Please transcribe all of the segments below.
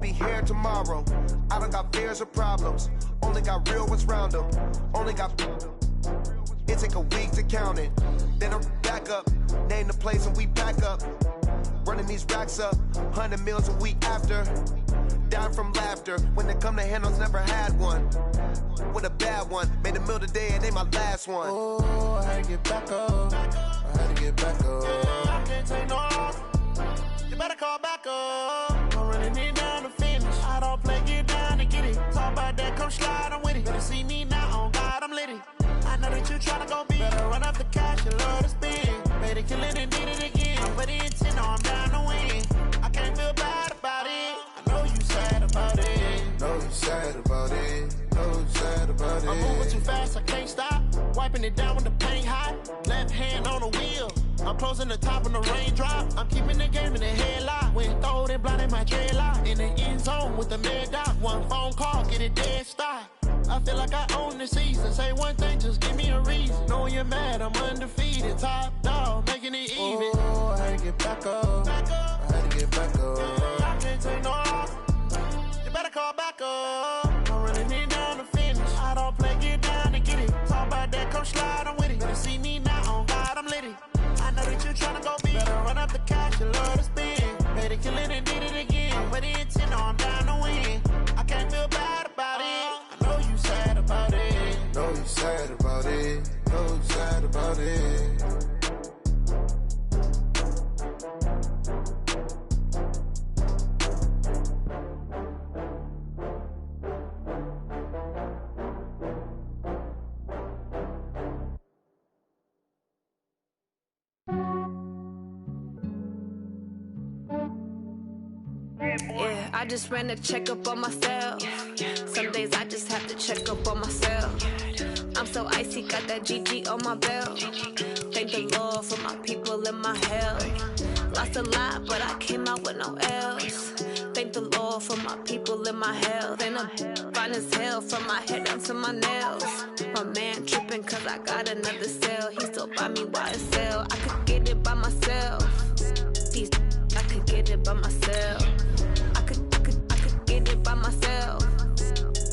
be here tomorrow. I don't got fears or problems. Only got real ones round them. Only got. It take a week to count it. Then I'm back up. Name the place and we back up. Running these racks up. 100 meals a week after. Down from laughter. When it come to handles, never had one. With a bad one. Made a meal today and ain't my last one. Oh, I had to get back up. I had to get back up. I can't take no off. You better call back up. I'm running it down to finish. I don't play, get down to get it. Talk about that, come slide, I'm with it. Better see me now, on God, I'm lit it. I know that you tryna go big. Better run up the cash and love to spend. Made it, kill it, and did it again. I'm with the intent, no, I'm down to win. I can't feel bad about it. I know you sad about it. Know you sad about it. Know you sad about it. I'm moving too fast, I can't stop. Wiping it down when the paint hot. Left hand on the wheel. I'm closing the top when the raindrop. I'm keeping the game in the headlock. When throwed and blinded my dreadlock. In the end zone with the mad dot. One phone call, get it dead stop. I feel like I own the season. Say one thing, just give me a reason. Knowing you're mad, I'm undefeated. Top dog, making it even. Oh, I had to get back up. I had to get back up. I can't take no off. You better call back up. I'm running it down to finish. I don't play, get down to get it. Talk about that, come slide, I'm with it. Better see me now, on God, I'm lit it. I know that you tryna go big. Better run up the cash, you love to spend. Made it, kill it, and did it again. I'm with the intent, no, I'm down to win. I can't feel bad about it. I know you sad about it. Know you sad about it. Know you sad about it. Yeah, I just ran a checkup on myself. Some days I just have to check up on myself. I'm so icy, got that GG on my belt. Thank the Lord for my people in my health. Lost a lot, but I came out with no else. Thank the Lord for my people in my health. And I'm fine as hell from my head down to my nails. My man tripping cause I got another cell. He still buy me YSL. I could get it by myself. These I could get it by myself. I could get it by myself.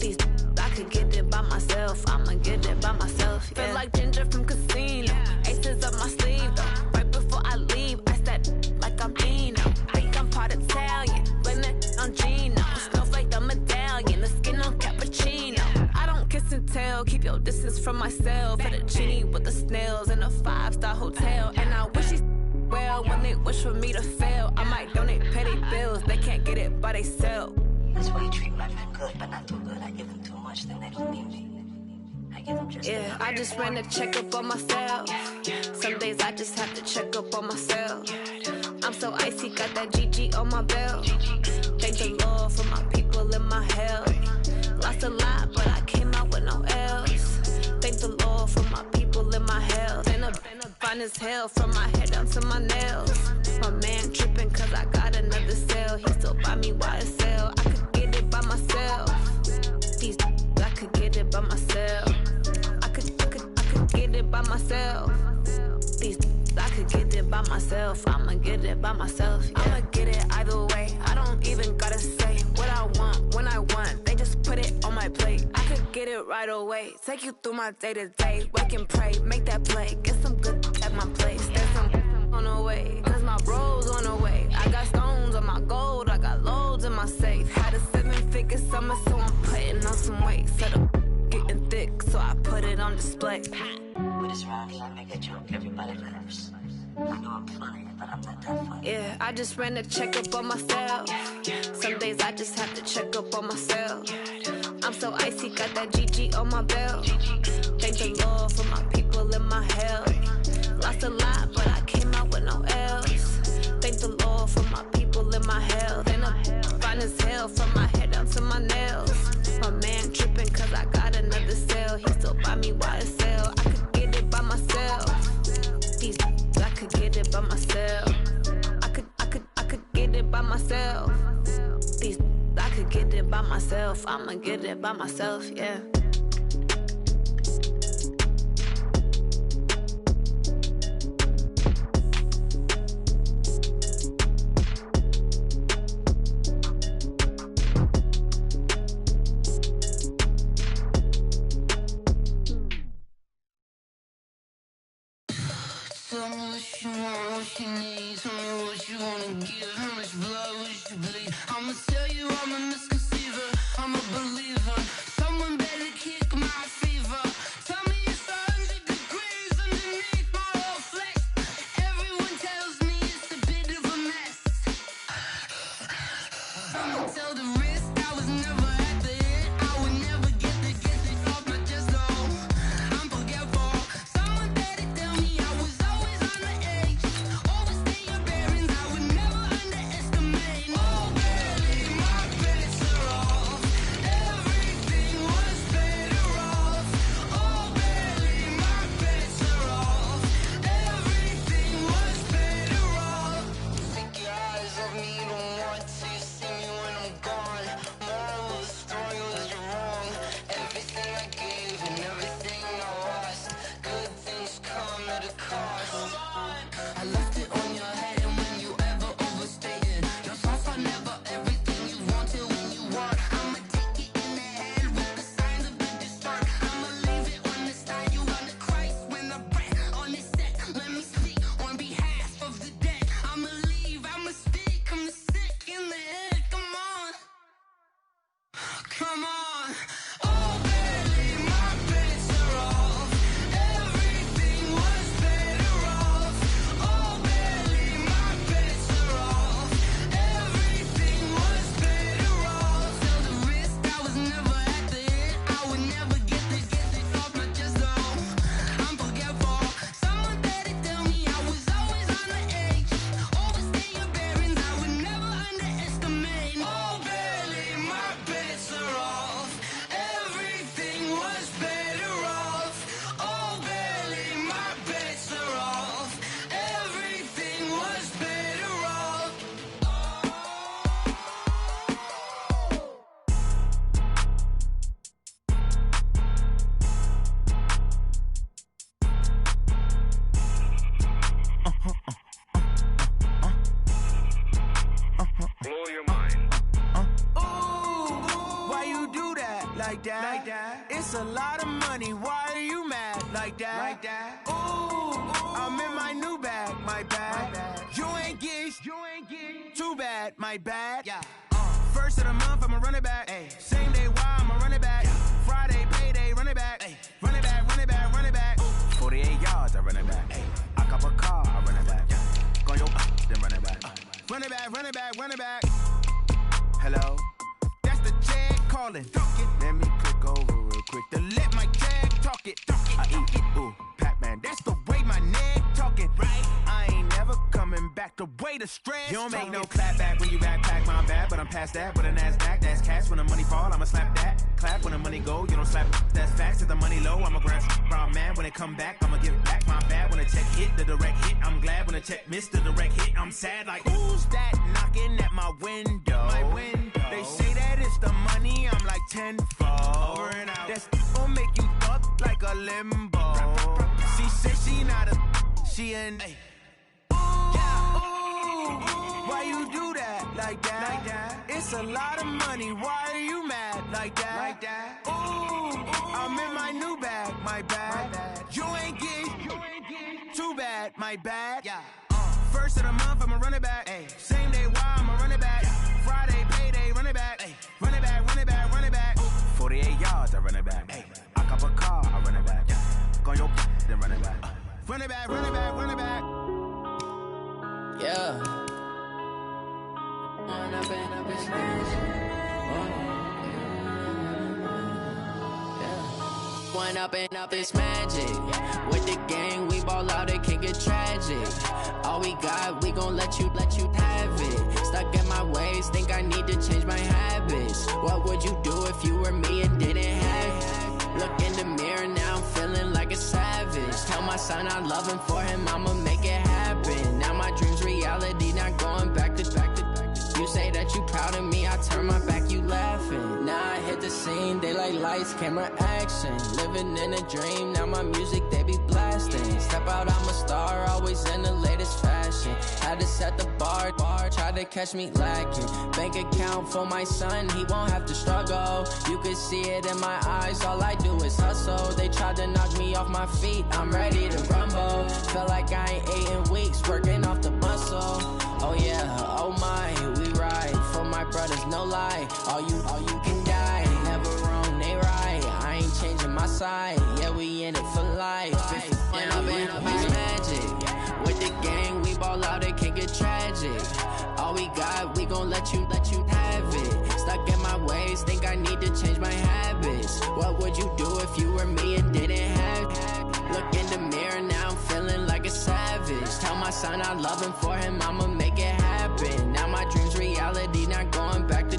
These I could get it by myself. I'ma get it by myself. Yeah. Feel like Ginger from Casino. Aces up my sleeve though. Right before I leave, I said like I'm Eno. Think I'm part Italian. Blame it on Gino. Snowflake the medallion. The skin on cappuccino. I don't kiss and tell. Keep your distance from myself. Fettuccine with the snails in a 5-star hotel. And I wish he's well when they wish for me to fail. I might donate petty bills. They can't get it by they sell. That's why you treat my men good, but not too good. I give them too much, then they don't need me. I give them just yeah, I just ran a checkup on myself. Some days I just have to check up on myself. I'm so icy, got that GG on my belt. Thank the Lord for my people in my health. Lost a lot, but I came out with no else. Thank the Lord for my people in my health. And I'm fine as hell from my head down to my nails. My man tripping cause I got another cell. He still buy me YSL. I could get it by myself. These I could get it by myself. I could get it by myself. These I could get it by myself. I'ma get it by myself. Yeah. I'ma get it either way. I don't even gotta say what I want when I want. They just put it on my plate. I could get it right away. Take you through my day to day. Wake and pray, make that play. Get some good at my place. There's some on the way. Cause my bro's on the way. I got stones on my gold. I got loads in my safe. Had a 7-figure summer, so I'm putting on some weight. Set up getting thick, so I put it on display. With this round here, I make a joke, everybody laughs. I know I'm funny, but I'm not that funny. Yeah, I just ran a checkup on myself. Some days I just have to check up on myself. I'm so icy, got that GG on my belt. Thank the Lord for my people in my health. Lost a lot, but I came out with no else. Thank the Lord for my people in my health. And I'm fine as hell from my head down to my nails. My man tripping cause I got another cell. He still buy me YSL. I could get it by myself. These I could get it by myself. I could get it by myself. These I could get it by myself. I'ma get it by myself, yeah. Tell me what you want, what you need. Tell me what you wanna give. How much blood would you bleed? I'ma tell you I'm a misconceiver. I'm a believer. Someone better kick my fever. Tell me it's 100 degrees underneath my whole flesh. Everyone tells me it's a bit of a mess. I'ma tell the risk I was never at the end. I would never get it off my chest, though. I'm forgetful. Someone better tell me I was always on the edge. Overstay your bearings, I would never underestimate. Oh, barely, my bets are off. Everything was better off. Oh, barely, my bets are off. Everything was better off. Take your eyes off me, you don't want to see me when I'm gone. Moral of the story was you're wrong. Everything I gave and everything I lost. Good things come at a cost. I left it on your head, and when you ever overstay it, your thoughts are never everything you wanted when you want. I'ma take it in the head with the signs of the distort. I'ma leave it on the side. You on the Christ when I breath on this set. Let me speak on behalf of the dead. I'ma leave, I'ma speak. I'm the sick in the head. Come on, come on. Oh, barely, my bets are off. Everything was better off. Oh, barely, my bets are off. Everything was better off. Tell the risk I was never at the end. I would never get it off my chest, though. I'm forgetful. Someone better tell me I was always on the edge. Overstay your bearings, I would never underestimate. Oh, barely, my bets are off. Everything was better off. Oh, barely, my bets are off. Everything was better off. Blow your mind. Ooh, why you do that? Like that? It's a lot of money. Why are you mad? Like that? Ooh, I'm in my new bag. My bad. You ain't get too bad. My bad. Yeah. First of the month, I'ma run it back. Same day, why I'ma run it back. Friday, payday, run it back. Run it back, run it back, run it back. 48 yards, I run it back. I cop a car, I run it back. Go your then run it back. Run it back, run it back, run it back. Hello? That's the jag calling. Let me click over real quick to let my jag talk it. I eat it, ooh, Pac-Man. That's the way my neck talking. Right? I ain't never coming back. The way the stress. You don't make no clap back when you backpack, my bad. But I'm past that with a NASDAQ. That's cash. When the money fall, I'ma slap that. Clap when the money go, you don't slap. That's facts. If the money low, I'ma grab brown man. When it come back, I'ma give back my bad. When the check hit, the direct hit. I'm glad when the check missed the direct hit. I'm sad like, who's that knocking at my window? My window. They say that it's the money, I'm like tenfold. Over and out. That's gon' make you fuck like a limbo. She said she not a, she an. Ooh, why you do that? Like that? It's a lot of money. Why are you mad? Like that? Ooh, I'm in my new bag. My bad. You ain't get too bad. My bad. Yeah. First of the month, I'ma run it back. Same day, why I'ma run it back. Friday, payday, run it back. Run it back, run it back, run it back. 48 yards, I run it back. I cop a car, I run it back. Go your then run it back. Run it back, run it back, run it back. Yeah. Run up and up his magic. One up and up is magic. With the gang, we ball out, it can get tragic. All we got, we gon' let you have it. Stuck in my ways, think I need to change my habits. What would you do if you were me and didn't have it? Look in the mirror, now I'm feeling like a savage. Tell my son I love him, for him I'ma make it happen. Now my dream's reality, not going back to. You say that you proud of me, I turn my back, you laughing. Now I hit the scene, they like lights, camera, action. Living in a dream, now my music, they be blasting. Step out, I'm a star, always in the latest fashion. Had had to set the bar. Tried to catch me lacking. Bank account for my son, he won't have to struggle. You could see it in my eyes, all I do is hustle. They tried to knock me off my feet, I'm ready to rumble. Felt like I ain't ate in weeks, working off the muscle. Oh yeah, oh my, we ride for my brothers, no lie. All you can die, never wrong, they right. I ain't changing my side, yeah, we in it for life. And I've been magic. With the gang, we ball out, it can get tragic. All we got, we gon' let you have it. Stuck in my ways, think I need to change my habits. What would you do if you were me and didn't have it? Look in the mirror, now I'm feeling like a savage. Tell my son I love him, for him I'ma make it happen. Now my dream's reality, not going back to.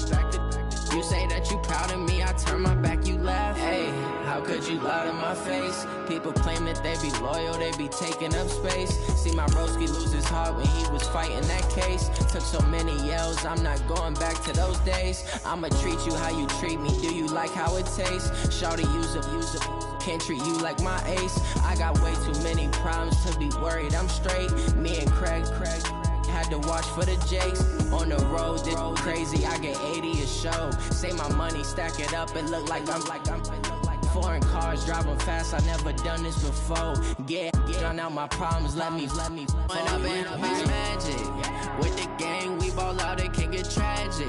You say that you proud of me, I turn my back, you laugh. Hey, how could you lie to my face? People claim that they be loyal, they be taking up space. See my broski lose his heart when he was fighting that case. Took so many yells, I'm not going back to those days. I'ma treat you how you treat me, do you like how it tastes? Shawty, use up, can't treat you like my ace. I got way too many problems to be worried, I'm straight. Me and Craig had to watch for the Jakes. On the road, this crazy, I get 80 a show. Say my money, stack it up, it look like I'm foreign cars, driving fast, I never done this before. Get on out my problems, let me when I've been magic. With the gang, we ball out, it can get tragic.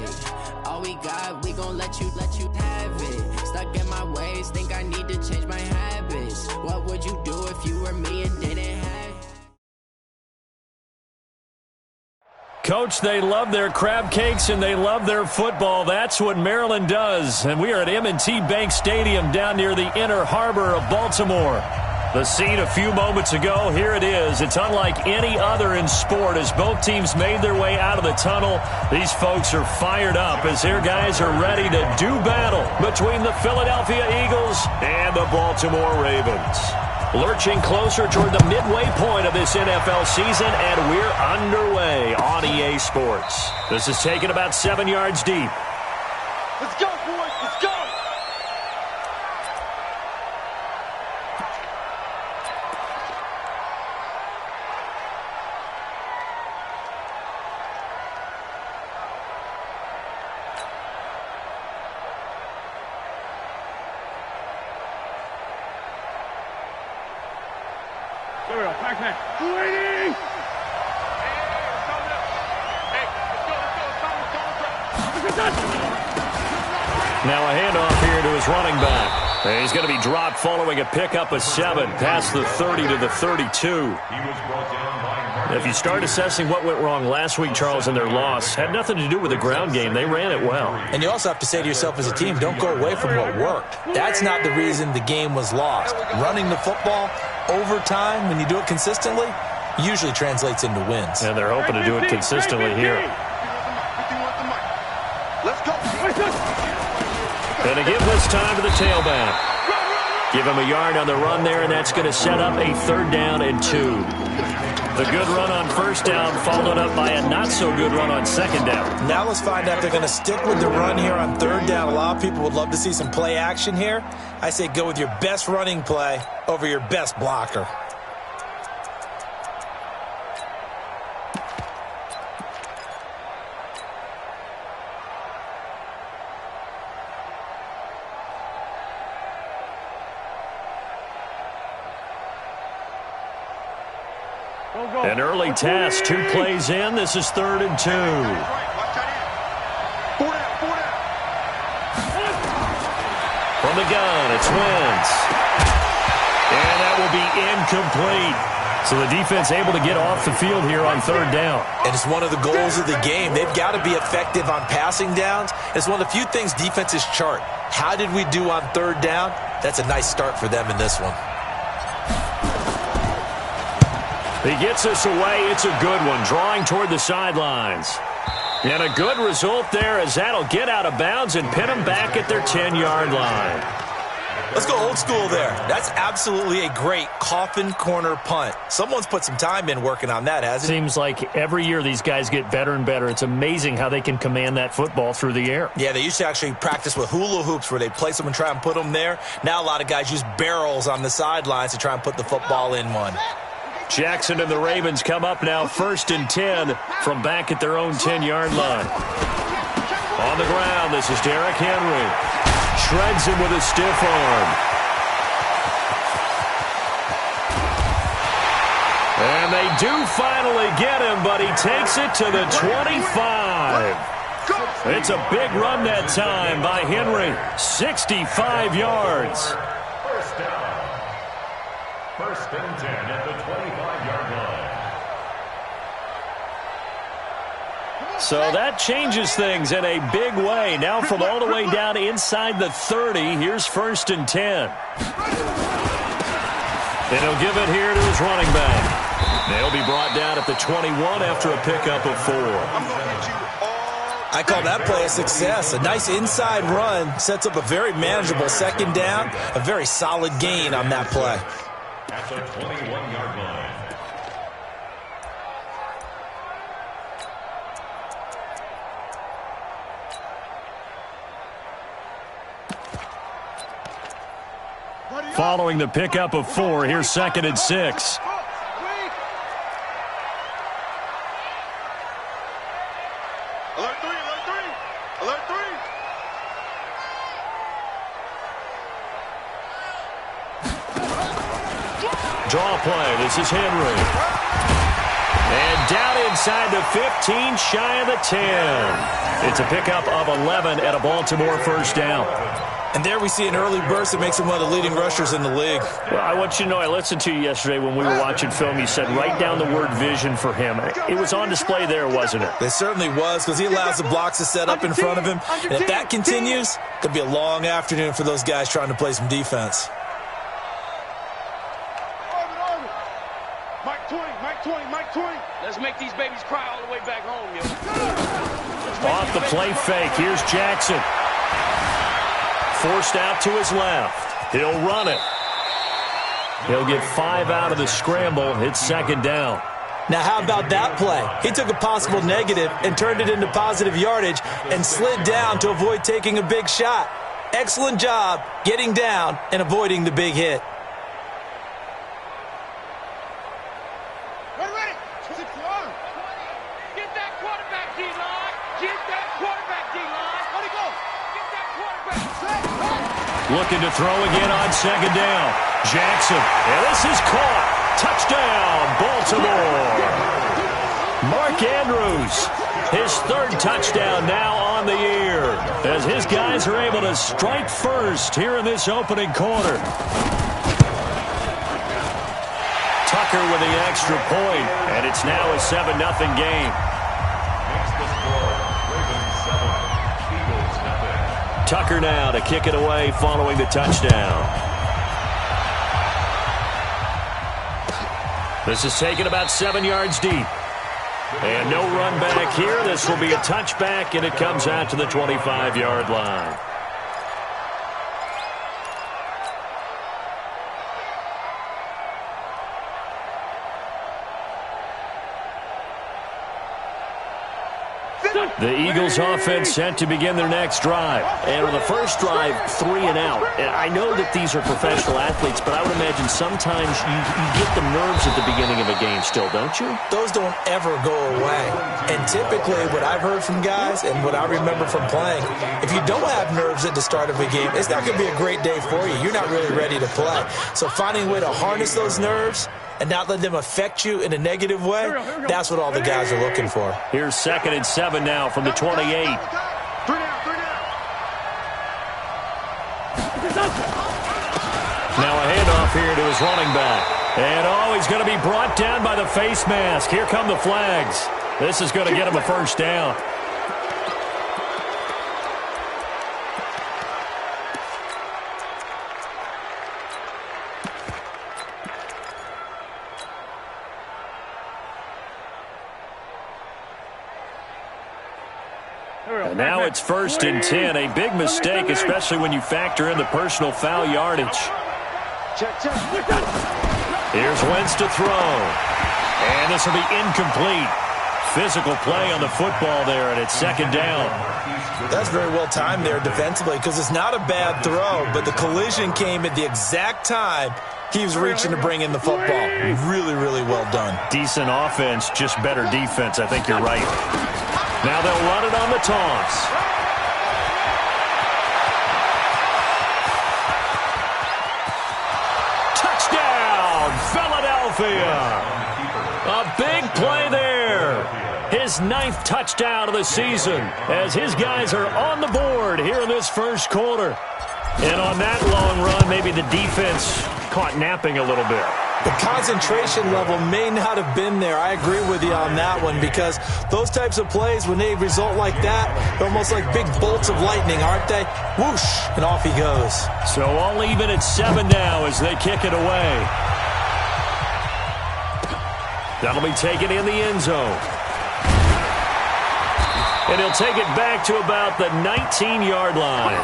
All we got, we gon' let you have it. Stuck in my ways, think I need to change my habits. What would you do if you were me and didn't have it? Coach, they love their crab cakes and they love their football. That's what Maryland does. And we are at M&T Bank Stadium down near the Inner Harbor of Baltimore. The scene a few moments ago, here it is. It's unlike any other in sport as both teams made their way out of the tunnel. These folks are fired up as their guys are ready to do battle between the Philadelphia Eagles and the Baltimore Ravens. Lurching closer toward the midway point of this NFL season, and we're underway on EA Sports. This is taken about 7 yards deep. Let's go, boys. Let's go. Now a handoff here to his running back. And he's going to be dropped following a pickup of 7 past the 30 to the 32. If you start assessing what went wrong last week, Charles, in their loss, had nothing to do with the ground game. They ran it well. And you also have to say to yourself as a team, don't go away from what worked. That's not the reason the game was lost. Running the football over time, when you do it consistently, usually translates into wins. And they're hoping to do it consistently here. Let's go. And to give this time to the tailback. Give him a yard on the run there, and that's going to set up a 3rd down and 2. The good run on 1st down followed up by a not-so-good run on 2nd down. Now let's find out if they're going to stick with the run here on 3rd down. A lot of people would love to see some play action here. I say go with your best running play over your best blocker. An early task, 2 plays in. This is 3rd and 2. From the gun, it's Wentz. And that will be incomplete. So the defense able to get off the field here on 3rd down. And it's one of the goals of the game. They've got to be effective on passing downs. It's one of the few things defenses chart. How did we do on 3rd down? That's a nice start for them in this one. He gets us away. It's a good one, drawing toward the sidelines. And a good result there as that'll get out of bounds and pin them back at their 10-yard line. Let's go old school there. That's absolutely a great coffin corner punt. Someone's put some time in working on that, hasn't it? Seems like every year these guys get better and better. It's amazing how they can command that football through the air. Yeah, they used to actually practice with hula hoops where they'd place them and try and put them there. Now a lot of guys use barrels on the sidelines to try and put the football in one. Jackson and the Ravens come up now 1st and 10 from back at their own 10-yard line. On the ground, this is Derrick Henry. Shreds him with a stiff arm. And they do finally get him, but he takes it to the 25. It's a big run that time by Henry. 65 yards. First down. 1st and 10 at the 25-yard line. So that changes things in a big way. Now from all the way down inside the 30, here's 1st and 10. And he'll give it here to his running back. They'll be brought down at the 21 after a pickup of 4. I call that play a success. A nice inside run sets up a very manageable 2nd down. A very solid gain on that play. At the 21-yard line. Following the pickup of 4, here's 2nd and 6. Alert 3, alert 3, alert 3. Draw play. This is Henry. And down inside the 15, shy of the 10. It's a pickup of 11 at a Baltimore 1st down. And there we see an early burst that makes him one of the leading rushers in the league. Well, I want you to know, I listened to you yesterday when we were watching film. You said write down the word vision for him. It was on display there, wasn't it? It certainly was, because he allows the blocks to set up in front of him. And if that continues, it could be a long afternoon for those guys trying to play some defense. Mike 20, Mike 20, Mike 20. Let's make these babies cry all the way back home, yo. Off the play fake, here's Jackson. Forced out to his left. He'll run it. He'll get 5 out of the scramble. It's 2nd down. Now, how about that play? He took a possible negative and turned it into positive yardage and slid down to avoid taking a big shot. Excellent job getting down and avoiding the big hit. Ready. 61. Get that quarterback, D-line. Get that quarterback, D-line. Let it go. Get that quarterback. Looking to throw again on 2nd down. Jackson. And this is caught. Touchdown, Baltimore. Mark Andrews. His 3rd touchdown now on the year, as his guys are able to strike first here in this opening quarter. Tucker with the extra point, and it's now a 7-0 game. Tucker now to kick it away following the touchdown. This is taken about 7 yards deep. And no run back here. This will be a touchback, and it comes out to the 25-yard line. The Eagles offense set to begin their next drive. And on the first drive, 3 and out. And I know that these are professional athletes, but I would imagine sometimes you get the nerves at the beginning of a game still, don't you? Those don't ever go away. And typically what I've heard from guys and what I remember from playing, if you don't have nerves at the start of a game, it's not going to be a great day for you. You're not really ready to play. So finding a way to harness those nerves and not let them affect you in a negative way, that's what all the guys are looking for. Here's 2nd and 7 now from the 28. Three down. Now a handoff here to his running back. And, he's going to be brought down by the face mask. Here come the flags. This is going to get him a 1st down. And now it's 1st and 10. A big mistake, especially when you factor in the personal foul yardage. Here's Wentz to throw. And this will be incomplete. Physical play on the football there, and it's 2nd down. That's very well timed there defensively, because it's not a bad throw, but the collision came at the exact time He was reaching to bring in the football. Really, really well done. Decent offense, just better defense. I think you're right. Now they'll run it on the taunts. Touchdown, Philadelphia. A big play there. His 9th touchdown of the season as his guys are on the board here in this first quarter. And on that long run, maybe the defense caught napping a little bit. The concentration level may not have been there. I agree with you on that one because those types of plays, when they result like that, they're almost like big bolts of lightning, aren't they? Whoosh, and off he goes. So all even at 7 now as they kick it away. That'll be taken in the end zone. And he'll take it back to about the 19-yard line.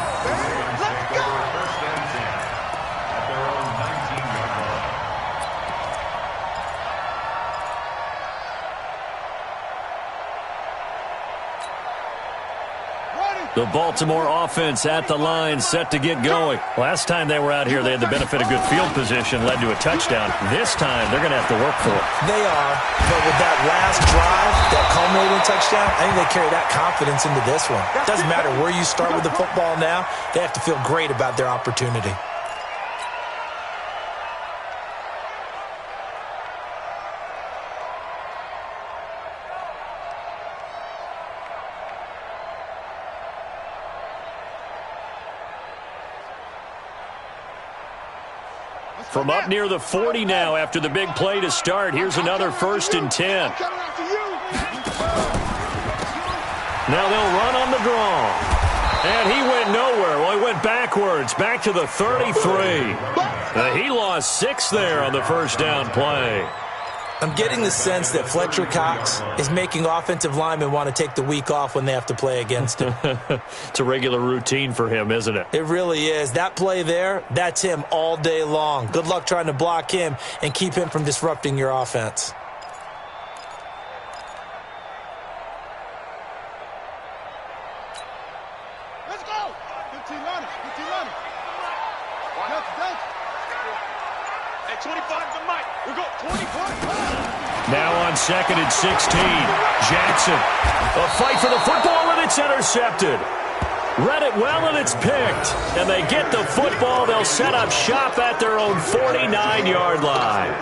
The Baltimore offense at the line, set to get going. Last time they were out here, they had the benefit of good field position, led to a touchdown. This time, they're going to have to work for it. They are, but with that last drive, that culminating touchdown, I think they carry that confidence into this one. It doesn't matter where you start with the football now, they have to feel great about their opportunity. From up near the 40 now after the big play to start. Here's another 1st and 10. Now they'll run on the draw. And he went nowhere. Well, he went backwards, back to the 33. He lost 6 there on the first down play. I'm getting the sense that Fletcher Cox is making offensive linemen want to take the week off when they have to play against him. It's a regular routine for him, isn't it? It really is. That play there, that's him all day long. Good luck trying to block him and keep him from disrupting your offense. Let's go! 15 runners, 15 runners. At 25 to Mike. We go 20. Now on 2nd and 16. Jackson. A fight for the football, and it's intercepted. Read it well, and it's picked. And they get the football. They'll set up shop at their own 49-yard line.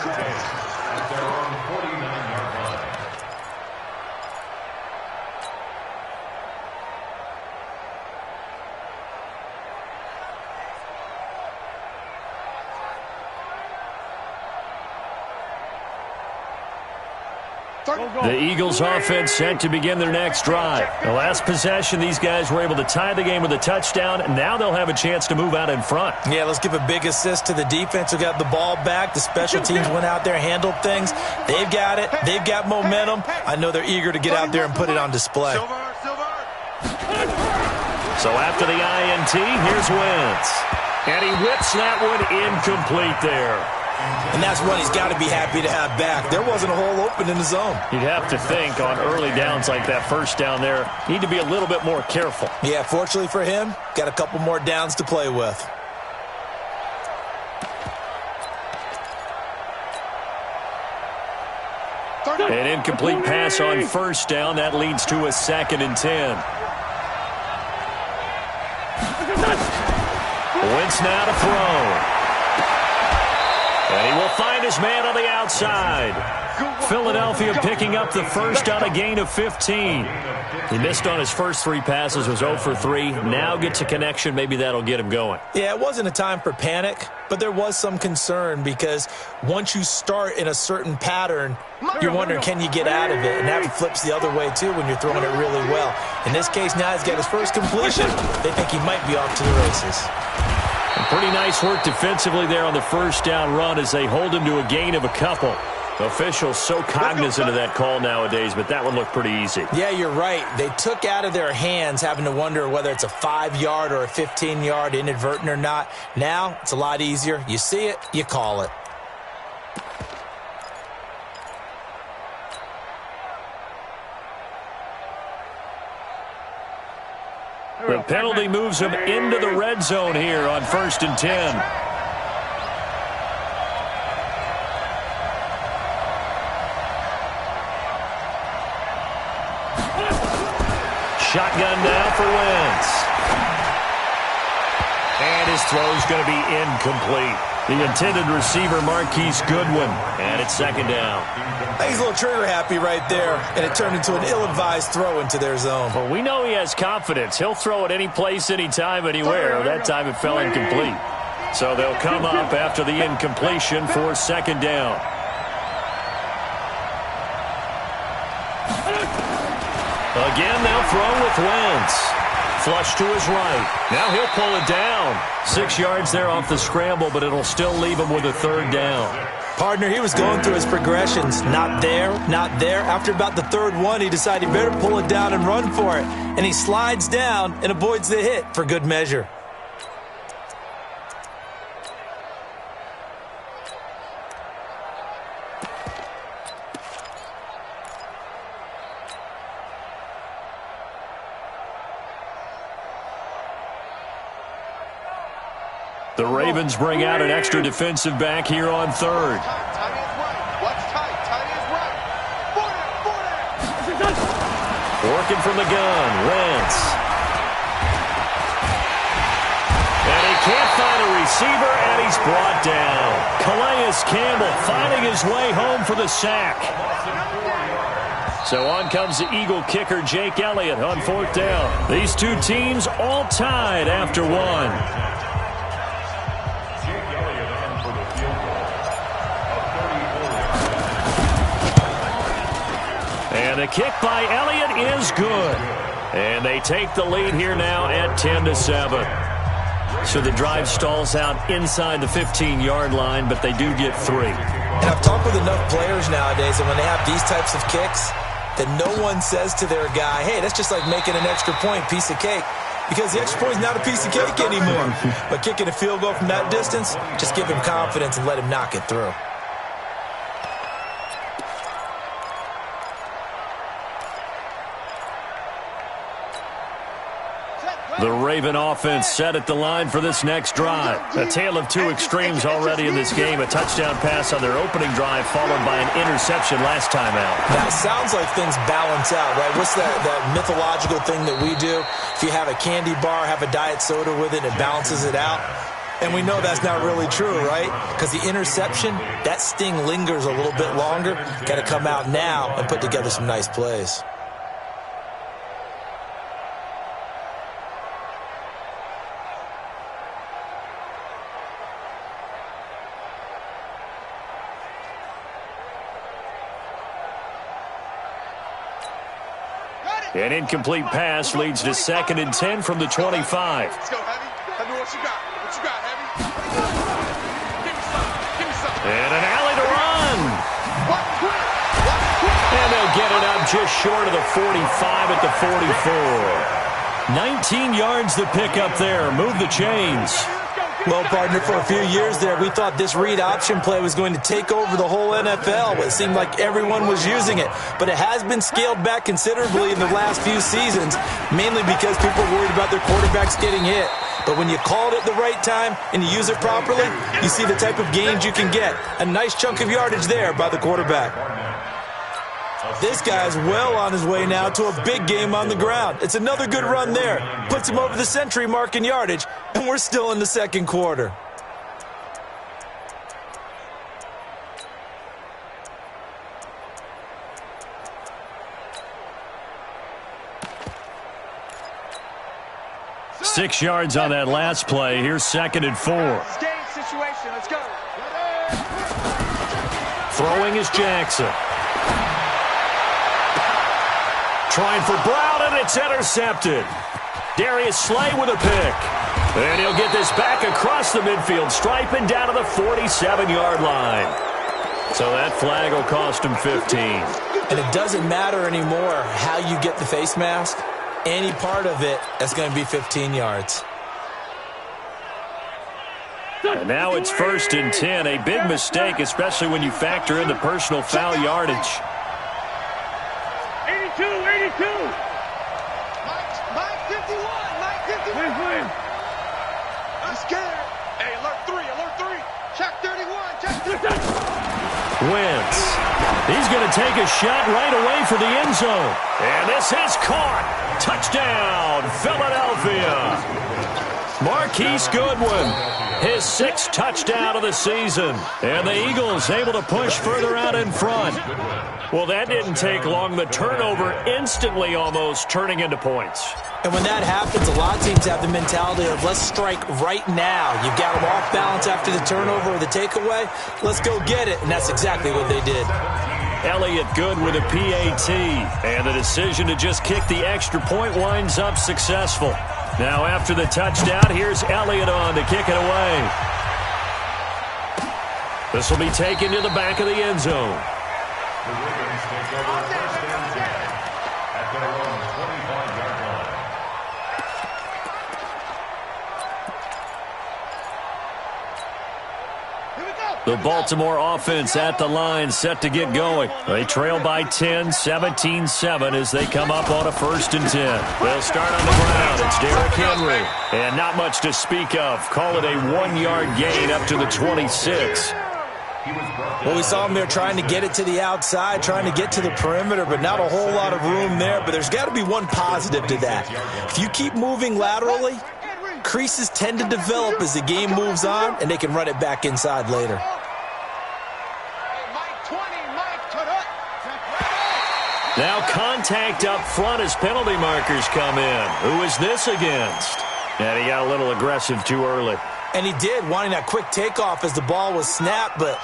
The Eagles offense set to begin their next drive. The last possession, these guys were able to tie the game with a touchdown, and now they'll have a chance to move out in front. Yeah, let's give a big assist to the defense who got the ball back. The special teams went out there, handled things. They've got it. They've got momentum. I know they're eager to get out there and put it on display. So after the INT, here's Wentz. And he whips that one incomplete there. And that's one he's got to be happy to have back. There wasn't a hole open in the zone. You'd have to think on early downs like that first down there, need to be a little bit more careful. Yeah, fortunately for him, got a couple more downs to play with. An incomplete pass on first down. That leads to a 2nd and 10. Wentz now to throw. And he will find his man on the outside. Philadelphia picking up the first on a gain of 15. He missed on his first 3 passes, was 0 for 3. Now gets a connection. Maybe that'll get him going. Yeah, it wasn't a time for panic, but there was some concern because once you start in a certain pattern, you're wondering, can you get out of it? And that flips the other way, too, when you're throwing it really well. In this case, now he's got his first completion. They think he might be off to the races. Pretty nice work defensively there on the first down run as they hold him to a gain of a couple. Officials so cognizant of that call nowadays, but that one looked pretty easy. Yeah, you're right. They took out of their hands having to wonder whether it's a 5-yard or a 15-yard inadvertent or not. Now, it's a lot easier. You see it, you call it. The penalty moves him into the red zone here on 1st and 10. Shotgun now for Wentz. And his throw's going to be incomplete. The intended receiver, Marquise Goodwin. And it's second down. He's a little trigger happy right there, and it turned into an ill-advised throw into their zone. Well, we know he has confidence. He'll throw it any place, anytime, anywhere. That time it fell incomplete. So they'll come up after the incompletion for second down. Again, they'll throw with Wentz. Flush to his right. Now he'll pull it down. 6 yards there off the scramble, but it'll still leave him with a third down. Partner, he was going through his progressions. Not there, not there. After about the third one, he decided he better pull it down and run for it. And he slides down and avoids the hit for good measure. The Ravens bring out an extra defensive back here on third. Working from the gun, Wentz. And he can't find a receiver, and he's brought down. Calais Campbell finding his way home for the sack. So on comes the Eagle kicker, Jake Elliott, on fourth down. These two teams all tied after one. And the kick by Elliott is good. And they take the lead here now at 10-7. So the drive stalls out inside the 15-yard line, but they do get 3. And I've talked with enough players nowadays, and when they have these types of kicks, that no one says to their guy, hey, that's just like making an extra point, piece of cake. Because the extra point is not a piece of cake anymore. But kicking a field goal from that distance, just give him confidence and let him knock it through. The Raven offense set at the line for this next drive. A tale of two extremes already in this game. A touchdown pass on their opening drive followed by an interception last time out. Now, it sounds like things balance out, right? What's that mythological thing that we do? If you have a candy bar, have a diet soda with it, it balances it out. And we know that's not really true, right? Because the interception, that sting lingers a little bit longer. Got to come out now and put together some nice plays. An incomplete pass leads to 2nd and 10 from the 25. Let's go, Heavy. Tell me what you got. What you got, Heavy? Give me some. And an alley to run. And they'll get it up just short of the 45 at the 44. 19 yards to pick up there. Move the chains. Well, partner, for a few years there, we thought this read option play was going to take over the whole NFL. It seemed like everyone was using it. But it has been scaled back considerably in the last few seasons, mainly because people are worried about their quarterbacks getting hit. But when you call it at the right time and you use it properly, you see the type of gains you can get. A nice chunk of yardage there by the quarterback. This guy's well on his way now to a big game on the ground. It's another good run there. Puts him over the century mark in yardage, and we're still in the second quarter. Six yards on that last play. Here's 2nd and 4. Game situation. Let's go. Throwing is Jackson. Trying for Brown, and it's intercepted. Darius Slay with a pick. And he'll get this back across the midfield stripe and down to the 47-yard line. So that flag will cost him 15. And it doesn't matter anymore how you get the face mask. Any part of it, that's going to be 15 yards. And now it's 1st and 10. A big mistake, especially when you factor in the personal foul yardage. 82. Mike 51. I'm scared. Hey, alert 3. Check 31. Wentz. He's going to take a shot right away for the end zone. And this is caught. Touchdown, Philadelphia. Marquise Goodwin, his 6th touchdown of the season. And the Eagles able to push further out in front. Well, that didn't take long. The turnover instantly almost turning into points. And when that happens, a lot of teams have the mentality of let's strike right now. You've got them off balance after the turnover or the takeaway. Let's go get it. And that's exactly what they did. Elliott good with a PAT. And the decision to just kick the extra point winds up successful. Now after the touchdown, here's Elliott on to kick it away. This will be taken to the back of the end zone. The Ravens take over 1st and 10 at their own 25-yard line. The Baltimore offense at the line, set to get going. They trail by 10, 17-7 as they come up on a 1st and 10. They'll start on the ground. It's Derrick Henry. And not much to speak of. Call it a 1-yard gain up to the 26. Well, we saw him there trying to get it to the outside, trying to get to the perimeter, but not a whole lot of room there. But there's got to be one positive to that. If you keep moving laterally, creases tend to develop as the game moves on, and they can run it back inside later. Now contact up front as penalty markers come in. Who is this against? And he got a little aggressive too early. And he did, wanting that quick takeoff as the ball was snapped, but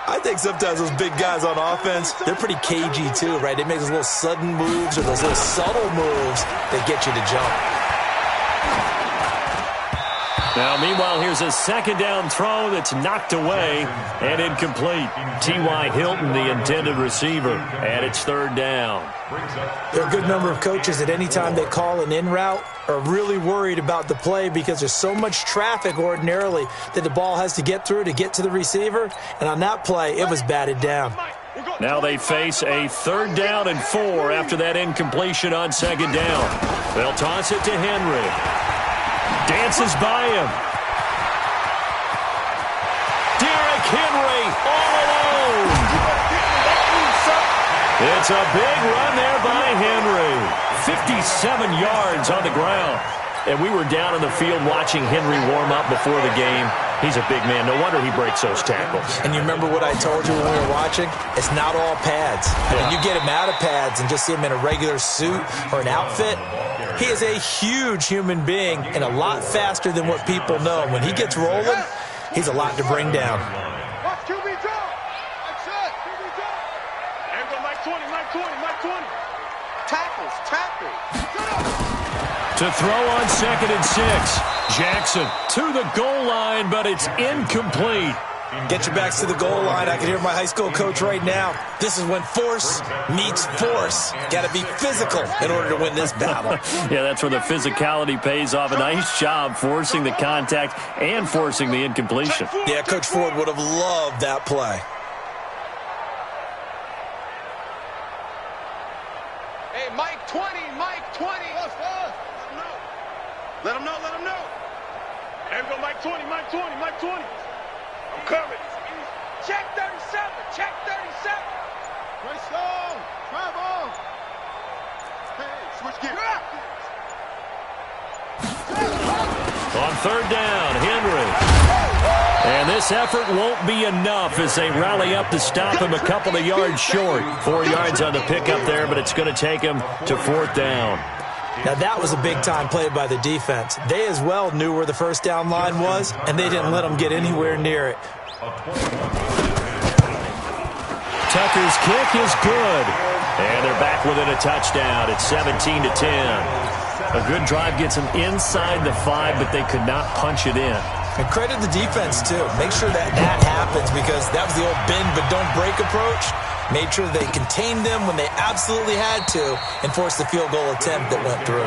I think sometimes those big guys on offense, they're pretty cagey too, right? They make those little sudden moves or those little subtle moves that get you to jump. Now, meanwhile, here's a 2nd down throw that's knocked away and incomplete. T.Y. Hilton, the intended receiver, and it's 3rd down. There are a good number of coaches at any time they call an in route are really worried about the play because there's so much traffic ordinarily that the ball has to get through to get to the receiver. And on that play, it was batted down. Now they face a 3rd down and 4 after that incompletion on 2nd down. They'll toss it to Henry. Dances by him. Derrick Henry all alone. It's a big run there by Henry. 57 yards on the ground. And we were down in the field watching Henry warm up before the game. He's a big man. No wonder he breaks those tackles. And you remember what I told you when we were watching? It's not all pads. When you get him out of pads and just see him in a regular suit or an outfit, he is a huge human being and a lot faster than what people know. When he gets rolling, he's a lot to bring down. Watch QB drop. That's it. QB drop. And go Mike 20, Mike 20, Mike 20. Tackles, tackles. To throw on 2nd and 6. Jackson to the goal line, but it's incomplete. Get your backs to the goal line. I can hear my high school coach right now. This is when force meets force. Got to be physical in order to win this battle. Yeah, that's where the physicality pays off. A nice job forcing the contact and forcing the incompletion. Yeah, Coach Ford would have loved that play. Hey, Mike 20, Mike 20. Let him know, let him know. And go Mike 20, Mike 20, Mike 20. I'm coming. Check 37, check 37. Great song, travel. Hey, switch gears. On 3rd down, Henry. And this effort won't be enough as they rally up to stop him a couple of yards short. 4 yards on the pickup there, but it's going to take him to 4th down. Now, that was a big-time play by the defense. They as well knew where the 1st down line was, and they didn't let them get anywhere near it. Tucker's kick is good. And they're back within a touchdown. It's 17-10. A good drive gets them inside the 5, but they could not punch it in. And credit the defense, too. Make sure that happens because that was the old bend but don't break approach. Made sure they contained them when they absolutely had to and forced the field goal attempt that went through.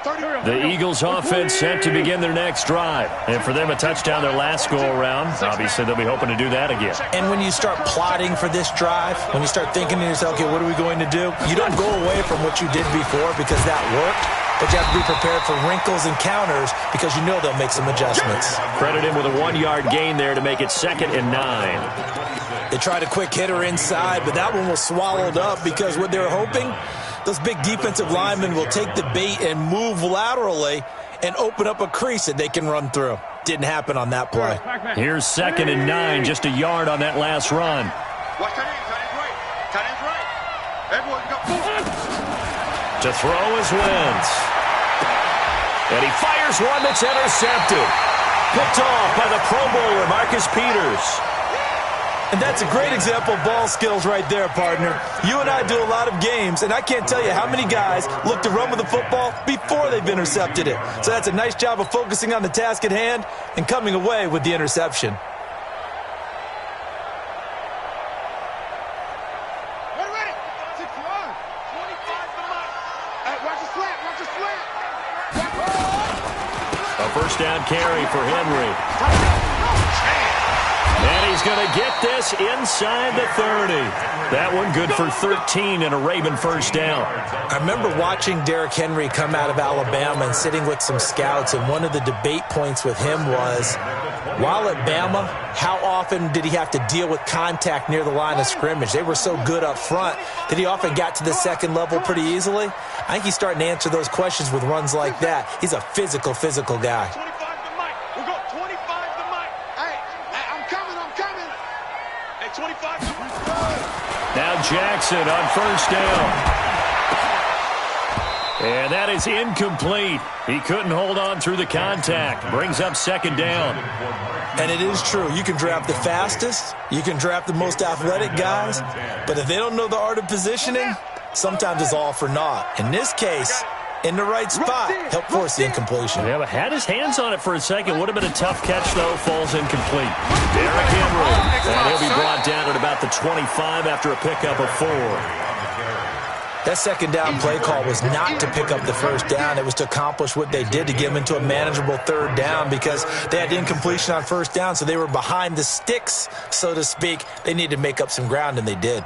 The Eagles offense set to begin their next drive. And for them, a touchdown their last go-around. Obviously, they'll be hoping to do that again. And when you start plotting for this drive, when you start thinking to yourself, okay, what are we going to do? You don't go away from what you did before because that worked, but you have to be prepared for wrinkles and counters because you know they'll make some adjustments. Credit him with a 1-yard gain there to make it 2nd and 9. They tried a quick hitter inside, but that one was swallowed up because what they were hoping, those big defensive linemen will take the bait and move laterally and open up a crease that they can run through. Didn't happen on that play. Here's 2nd and 9, just a yard on that last run. To throw is Wentz. And he fires one that's intercepted. Picked off by the Pro Bowler, Marcus Peters. And that's a great example of ball skills right there, partner. You and I do a lot of games, and I can't tell you how many guys look to run with the football before they've intercepted it. So that's a nice job of focusing on the task at hand and coming away with the interception. A first down carry for Henry. And he's going to get this inside the 30. That one good for 13 and a Raven first down. I remember watching Derrick Henry come out of Alabama and sitting with some scouts, and one of the debate points with him was, while at Bama, how often did he have to deal with contact near the line of scrimmage? They were so good up front that he often got to the second level pretty easily. I think he's starting to answer those questions with runs like that. He's a physical guy. Now Jackson on first down. And that is incomplete. He couldn't hold on through the contact. Brings up 2nd down. And it is true. You can draft the fastest. You can draft the most athletic guys. But if they don't know the art of positioning, sometimes it's all for naught. In this case, in the right spot, helped force the incompletion. Yeah, but had his hands on it for a second. Would have been a tough catch, though. Falls incomplete. Derrick Henry. And he'll be brought down at about the 25 after a pickup of 4. That second down play call was not to pick up the first down. It was to accomplish what they did to get them into a manageable 3rd down because they had incompletion on first down, so they were behind the sticks, so to speak. They needed to make up some ground, and they did.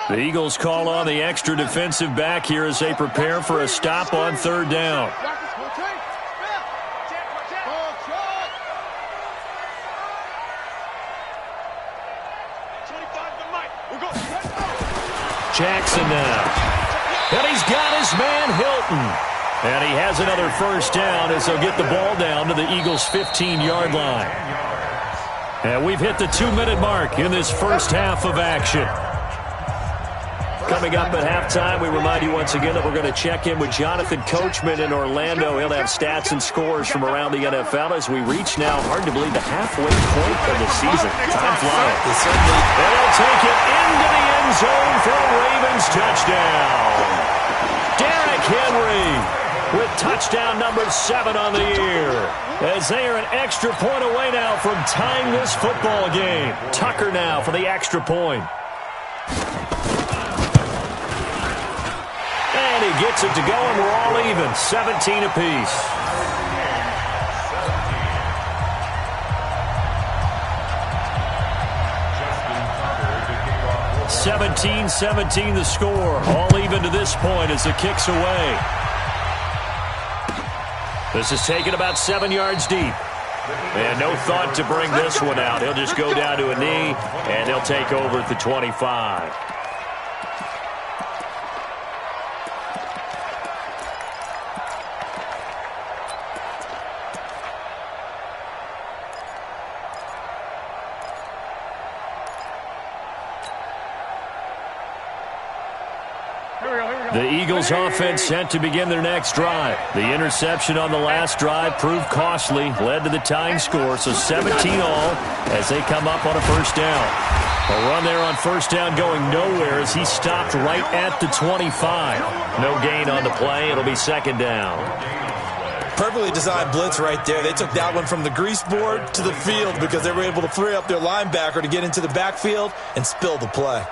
The Eagles call on the extra defensive back here as they prepare for a stop on 3rd down. Jackson now. And he's got his man Hilton. And he has another first down as they'll get the ball down to the Eagles' 15-yard line. And we've hit the 2-minute mark in this first half of action. Coming up at halftime, we remind you once again that we're going to check in with Jonathan Coachman in Orlando. He'll have stats and scores from around the NFL as we reach now, hard to believe, the halfway point of the season. Time flies. And he'll take it into the end zone for a Ravens touchdown. Derrick Henry with touchdown number 7 on the year. As they are an extra point away now from tying this football game. Tucker now for the extra point. And he gets it to go, and we're all even. 17 apiece. 17-17 the score. All even to this point as the kick's away. This is taken about 7 yards deep. And no thought to bring this one out. He'll just go down to a knee, and he'll take over at the 25. The Eagles offense set to begin their next drive. The interception on the last drive proved costly, led to the tying score, so 17 all as they come up on a first down. A run there on first down going nowhere as he stopped right at the 25. No gain on the play. It'll be 2nd down. Perfectly designed blitz right there. They took that one from the grease board to the field because they were able to free up their linebacker to get into the backfield and spill the play.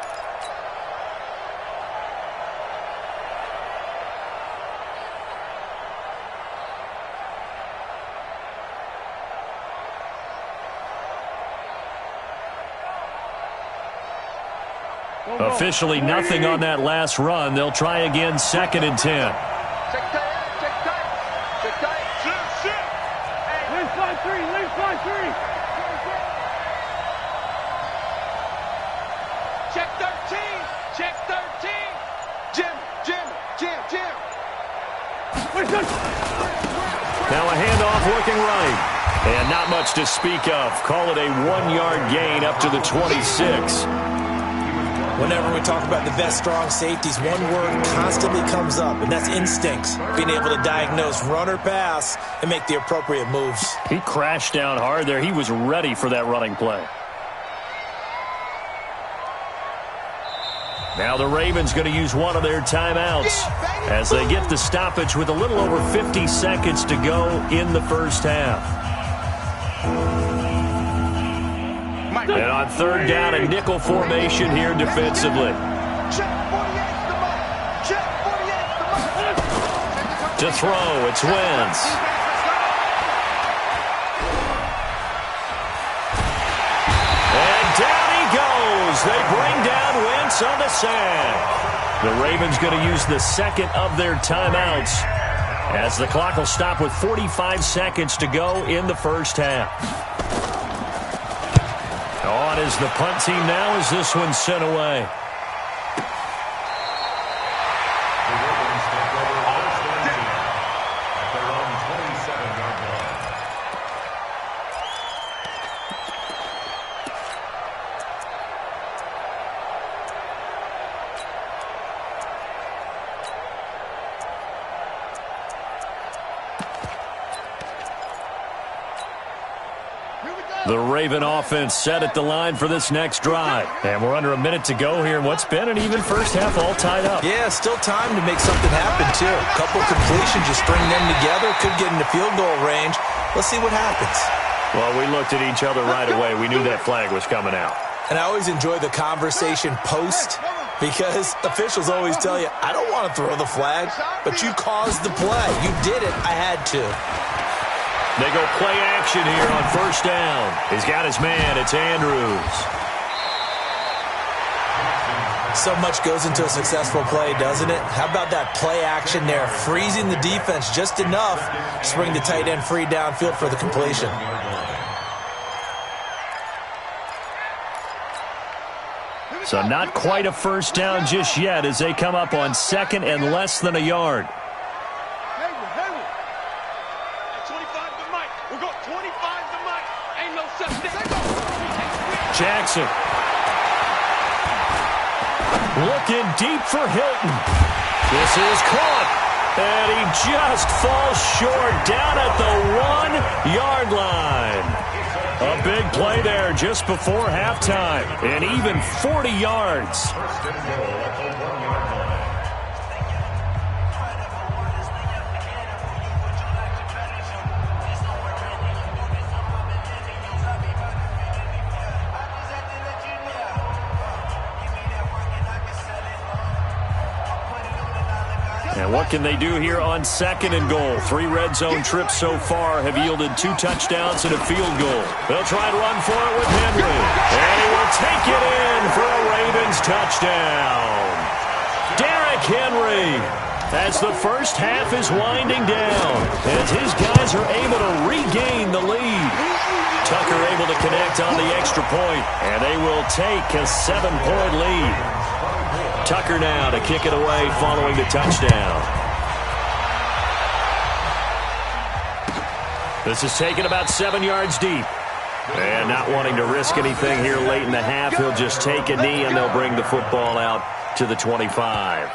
Officially nothing on that last run. They'll try again, 2nd and 10. Check tight. Sit. Leave fly three. Check 13. Jim. Now a handoff looking right. And not much to speak of. Call it a 1-yard gain up to the 26. Whenever we talk about the best strong safeties, one word constantly comes up, and that's instincts. Being able to diagnose run or pass and make the appropriate moves. He crashed down hard there. He was ready for that running play. Now the Ravens going to use one of their timeouts as they get the stoppage with a little over 50 seconds to go in the first half. And on 3rd down, a nickel formation here defensively. To throw, it's Wentz. And down he goes. They bring down Wentz on the sack. The Ravens going to use the 2nd of their timeouts as the clock will stop with 45 seconds to go in the first half. On is the punt team now as this one's sent away. The Raven offense set at the line for this next drive. And we're under a minute to go here in what's been an even first half, all tied up. Yeah, still time to make something happen, too. A couple completions, just string them together. Could get into field goal range. Let's see what happens. Well, we looked at each other right away. We knew that flag was coming out. And I always enjoy the conversation post because officials always tell you, I don't want to throw the flag, but you caused the play. You did it. I had to. They go play action here on 1st down. He's got his man. It's Andrews. So much goes into a successful play, doesn't it? How about that play action there? Freezing the defense just enough to bring the tight end free downfield for the completion. So not quite a first down just yet as they come up on 2nd and less than a yard. Jackson. Looking deep for Hilton. This is caught. And he just falls short down at the 1-yard line. A big play there just before halftime. And even 40 yards. And what can they do here on 2nd and goal? 3 red zone trips so far have yielded 2 touchdowns and a field goal. They'll try and run for it with Henry. And he will take it in for a Ravens touchdown. Derrick Henry, as the first half is winding down, as his guys are able to regain the lead. Tucker able to connect on the extra point, and they will take a 7-point lead. Tucker now to kick it away following the touchdown. This is taken about 7 yards deep. And not wanting to risk anything here late in the half, he'll just take a knee and they'll bring the football out to the 25.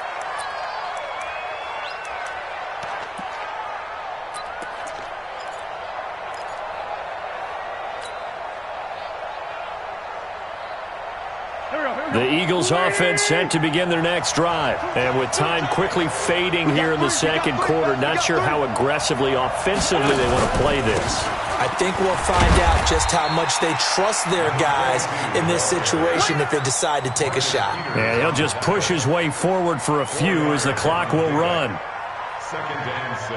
The Eagles offense set to begin their next drive. And with time quickly fading here in the 2nd quarter, not sure how aggressively, offensively they want to play this. I think we'll find out just how much they trust their guys in this situation if they decide to take a shot. And he'll just push his way forward for a few as the clock will run. 2nd and 6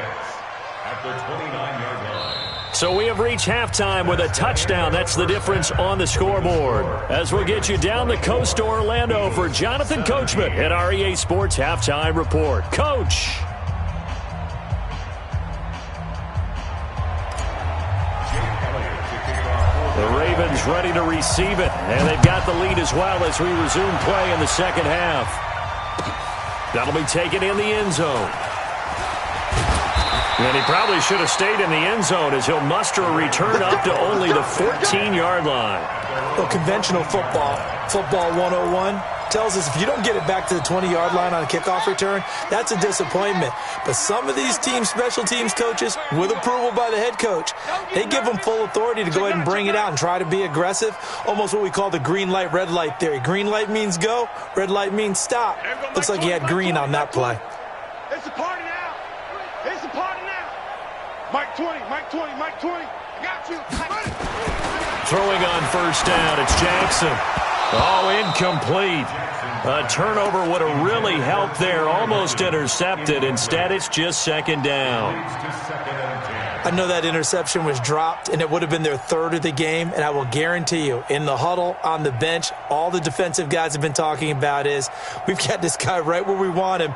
at the 29-yard line. So we have reached halftime with a touchdown. That's the difference on the scoreboard. As we'll get you down the coast to Orlando for Jonathan Coachman at our EA Sports Halftime Report. Coach. The Ravens ready to receive it, and they've got the lead as well as we resume play in the second half. That'll be taken in the end zone. And he probably should have stayed in the end zone as he'll muster a return up to only the 14-yard line. Well, conventional football 101, tells us if you don't get it back to the 20-yard line on a kickoff return, that's a disappointment. But some of these special teams coaches, with approval by the head coach, they give them full authority to go ahead and bring it out and try to be aggressive, almost what we call the green light, red light theory. Green light means go, red light means stop. Looks like he had green on that play. It's a party now. It's a party now. Mike 20, Mike 20, Mike 20. I got you. Throwing on first down, it's Jackson. Oh, incomplete. A turnover would have really helped there. Almost intercepted. Instead, it's just second down. I know that interception was dropped, and it would have been their third of the game. And I will guarantee you, in the huddle, on the bench, all the defensive guys have been talking about is, we've got this guy right where we want him.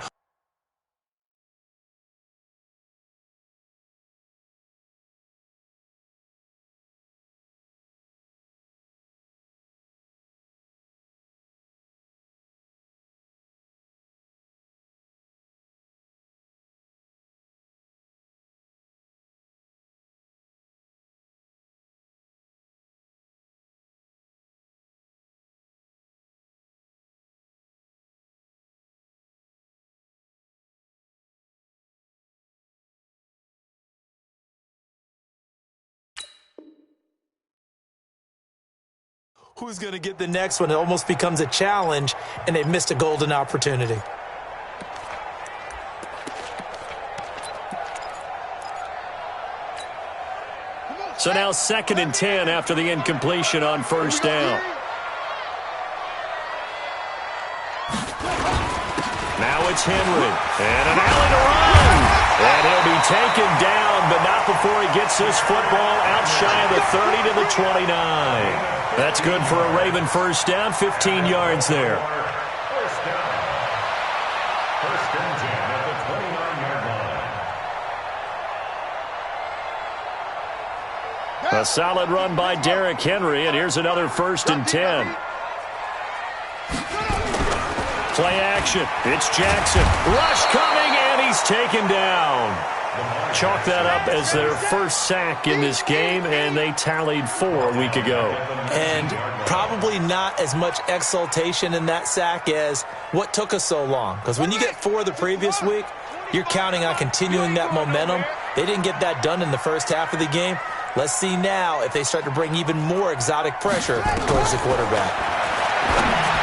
Who's going to get the next one? It almost becomes a challenge, and they've missed a golden opportunity. So now 2nd and 10 after the incompletion on first down. Now it's Henry. And an alley to run. And he'll be taken down, but not before he gets this football out shy of the 30 to the 29. That's good for a Raven first down, 15 yards there. First down. First and 10 at the 29-yard line. A solid run by Derrick Henry, and here's another 1st and 10. Play action. It's Jackson. Rush coming, and he's taken down. Chalk that up as their first sack in this game, and they tallied 4 a week ago. And probably not as much exultation in that sack as what took us so long. Because when you get 4 the previous week, you're counting on continuing that momentum. They didn't get that done in the first half of the game. Let's see now if they start to bring even more exotic pressure towards the quarterback.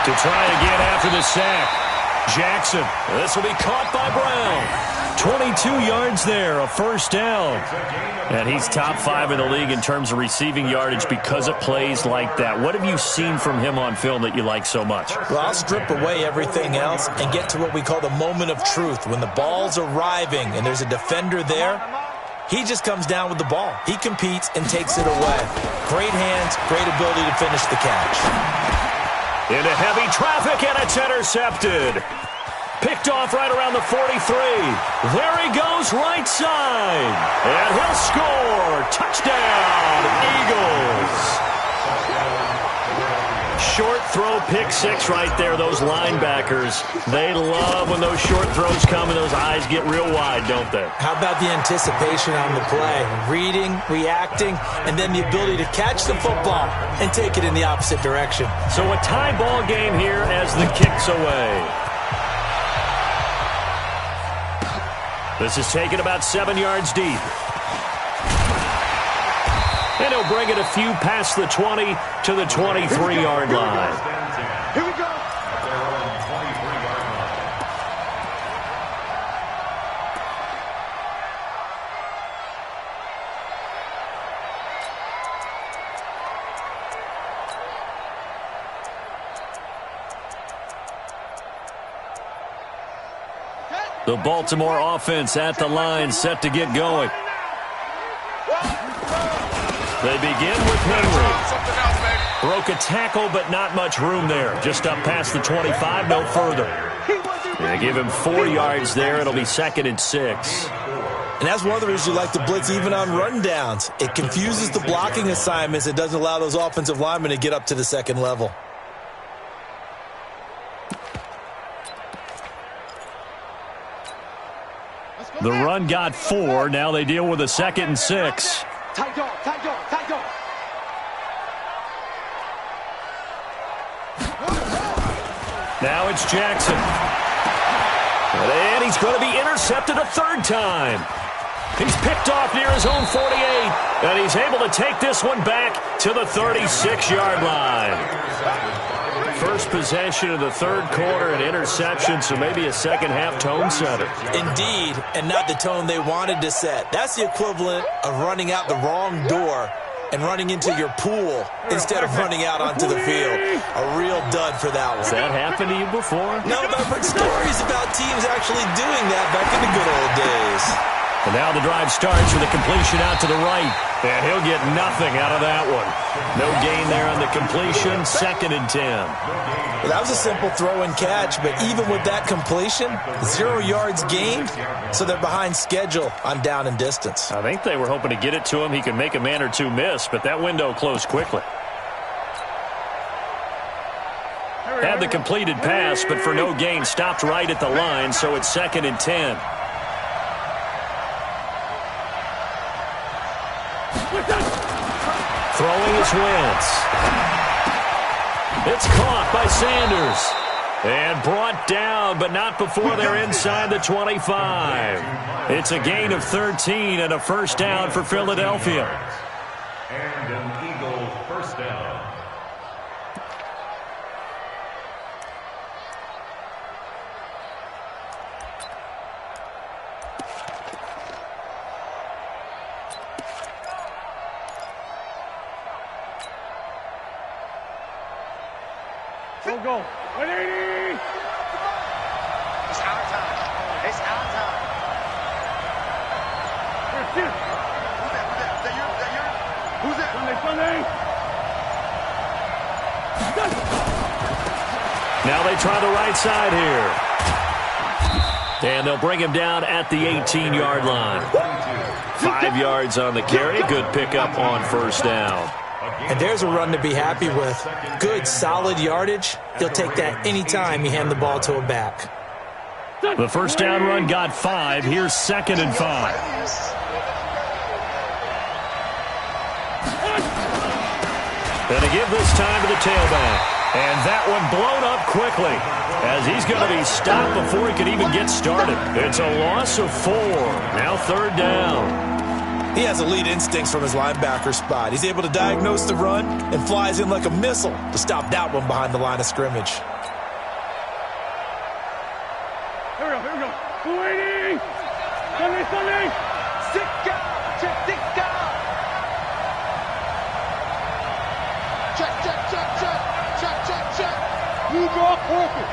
To try again after the sack. Jackson. This will be caught by Brown. 22 yards there, a first down. And he's top 5 in the league in terms of receiving yardage because of plays like that. What have you seen from him on film that you like so much? Well, I'll strip away everything else and get to what we call the moment of truth. When the ball's arriving and there's a defender there, he just comes down with the ball. He competes and takes it away. Great hands, great ability to finish the catch. Into heavy traffic, and it's intercepted. Picked off right around the 43. There he goes, right side. And he'll score. Touchdown, Eagles. Short throw, pick 6 right there. Those linebackers, they love when those short throws come and those eyes get real wide, don't they? How about the anticipation on the play? Reading, reacting, and then the ability to catch the football and take it in the opposite direction. So a tie ball game here as the kick's away. This is taken about 7 yards deep. And he'll bring it a few past the 20 to the 23-yard line. Here we go. The Baltimore offense at the line, set to get going. They begin with Henry. Broke a tackle, but not much room there. Just up past the 25, no further. They give him 4 yards there. It'll be 2nd and 6. And that's one of the reasons you like to blitz even on run downs. It confuses the blocking assignments. It doesn't allow those offensive linemen to get up to the second level. The run got 4. Now they deal with a 2nd and 6. Tight dog, tight dog, tight dog. Now it's Jackson. And he's going to be intercepted a 3rd time. He's picked off near his own 48. And he's able to take this one back to the 36-yard line. First possession of the 3rd quarter, an interception, so maybe a second-half tone setter. Indeed, and not the tone they wanted to set. That's the equivalent of running out the wrong door and running into your pool instead of running out onto the field. A real dud for that one. Has that happened to you before? No, but I've heard stories about teams actually doing that back in the good old days. And now the drive starts with a completion out to the right. And he'll get nothing out of that one. No gain there on the completion, 2nd and 10. Well, that was a simple throw and catch, but even with that completion, 0 yards gained, so they're behind schedule on down and distance. I think they were hoping to get it to him. He could make a man or two miss, but that window closed quickly. Had the completed pass, but for no gain, stopped right at the line, so it's 2nd and 10. Throwing is Wentz. It's caught by Sanders. And brought down, but not before they're inside the 25. It's a gain of 13 and a 1st down for Philadelphia. And an Eagles 1st down. Go. 180. It's our time. It's our time. Who's that? Who's that? Sunday. Now they try the right side here. And they'll bring him down at the 18-yard line. 5 yards on the carry. Good pickup on 1st down. And there's a run to be happy with. Good, solid yardage. He'll take that anytime you hand the ball to a back. The 1st down run got 5. Here's 2nd and 5. Going to give this time to the tailback. And that one blown up quickly as he's going to be stopped before he can even get started. It's a loss of 4. Now 3rd down. He has elite instincts from his linebacker spot. He's able to diagnose the run and flies in like a missile to stop that one behind the line of scrimmage. Here we go. 280. Sunday. Sicka. Check. You draw focus.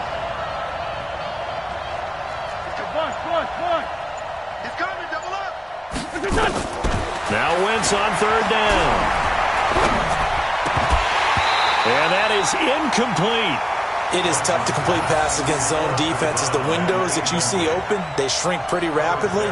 Bust. He's coming. Double up. Now Wentz on 3rd down. And that is incomplete. It is tough to complete passes against zone defenses. The windows that you see open, they shrink pretty rapidly.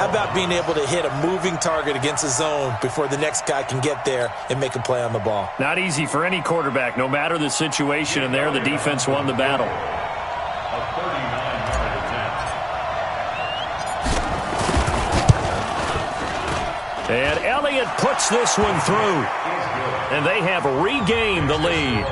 How about being able to hit a moving target against a zone before the next guy can get there and make a play on the ball? Not easy for any quarterback, no matter the situation, and there the defense won the battle. A 39-yard attempt. And Elliott puts this one through. And they have regained the lead.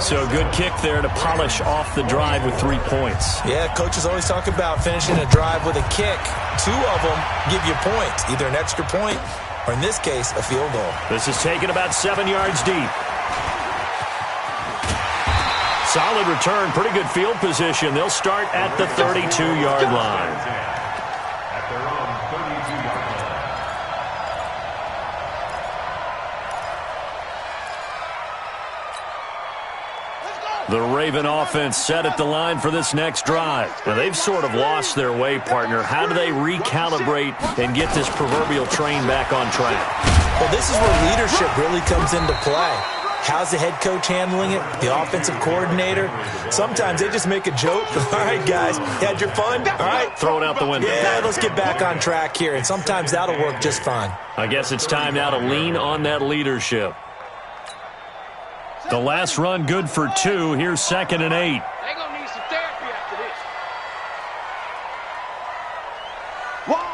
So good kick there to polish off the drive with 3 points. Yeah, coaches always talk about finishing a drive with a kick. 2 of them give you points, either an extra point or, in this case, a field goal. This is taken about 7 yards deep. Solid return, pretty good field position. They'll start at the 32-yard line. At their own 32-yard line. Let's go. The Raven offense set at the line for this next drive. Now, they've sort of lost their way, partner. How do they recalibrate and get this proverbial train back on track? Well, this is where leadership really comes into play. How's the head coach handling it? The offensive coordinator? Sometimes they just make a joke. All right, guys, you had your fun? All right. Throw it out the window. Yeah, let's get back on track here. And sometimes that'll work just fine. I guess it's time now to lean on that leadership. The last run good for 2. Here's 2nd and 8. They're going to need some therapy after this. Wide.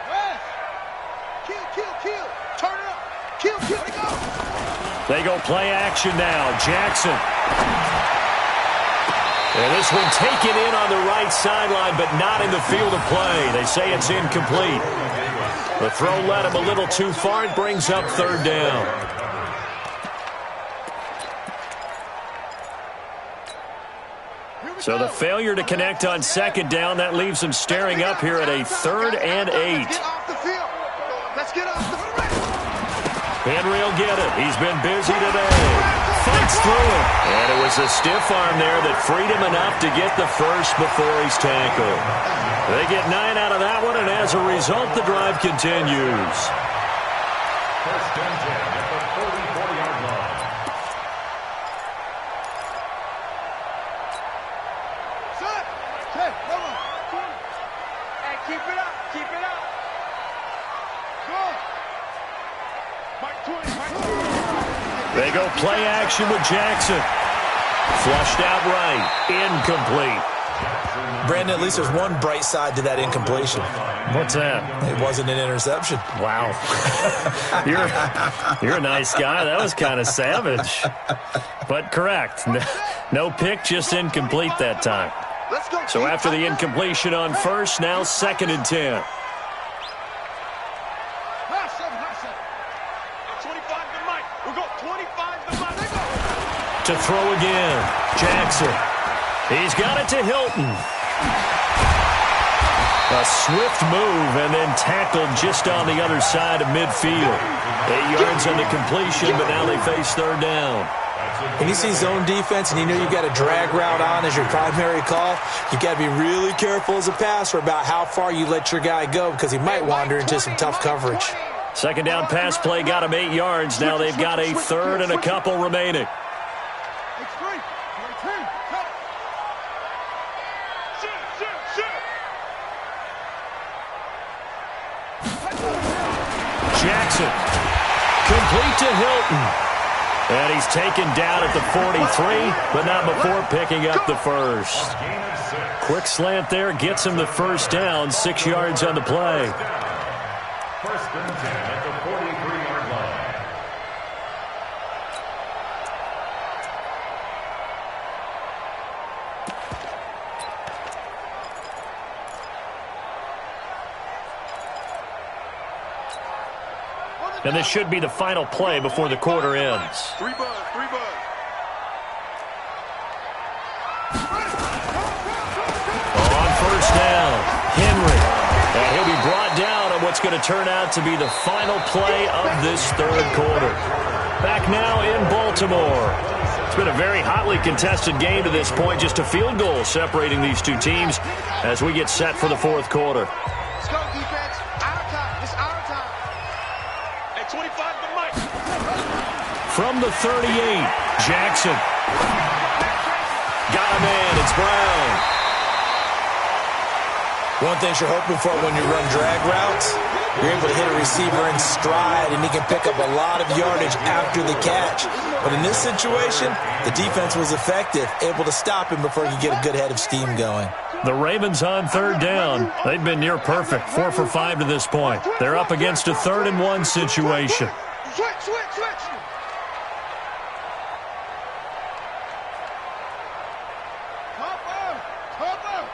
Rest. Kill. Turn it up. Kill. They go play action now. Jackson. And this one taken in on the right sideline, but not in the field of play. They say it's incomplete. The throw led him a little too far. It brings up 3rd down. So the failure to connect on 2nd down, that leaves him staring up here at a 3rd and 8. Let's get off the field. Henry will get it. He's been busy today. Fights through it. And it was a stiff arm there that freed him enough to get the first before he's tackled. They get 9 out of that one, and as a result, the drive continues. 1st and 10 at the 44-yard line. Keep it up. Good. Mike 20. They go play action with Jackson. Flushed out right. Incomplete. Brandon, at least there's one bright side to that incompletion. What's that? It wasn't an interception. Wow. You're a nice guy. That was kind of savage. But correct. No pick, just incomplete that time. So after the incompletion on 1st, now 2nd and 10. 25 to Mike. We'll go 25 to Mike. To throw again. Jackson. He's got it to Hilton. A swift move and then tackled just on the other side of midfield. 8 yards on the completion, but now they face 3rd down. When you see zone defense and you know you've got a drag route on as your primary call, you've got to be really careful as a passer about how far you let your guy go because he might wander into some tough coverage. 2nd down pass play got him 8 yards. Now they've got a 3rd and a couple remaining. Jackson. Complete to Hilton. And he's taken down at the 43, but not before picking up the first. Quick slant there gets him the 1st down, 6 yards on the play. 1st and 10 at the 43-yard line. And this should be the final play before the quarter ends. 3 buzz. On 1st down, Henry. And he'll be brought down on what's going to turn out to be the final play of this 3rd quarter. Back now in Baltimore. It's been a very hotly contested game to this point. Just a field goal separating these two teams as we get set for the 4th quarter. Let's go, defense. Our time. It's our time. At 25 to Mike. From the 38, Jackson. Got a man. It's Brown. One thing you're hoping for when you run drag routes, you're able to hit a receiver in stride, and he can pick up a lot of yardage after the catch. But in this situation, the defense was effective, able to stop him before he could get a good head of steam going. The Ravens on 3rd down. They've been near perfect, 4 for 5 to this point. They're up against a 3rd and 1 situation. Switch. Cover.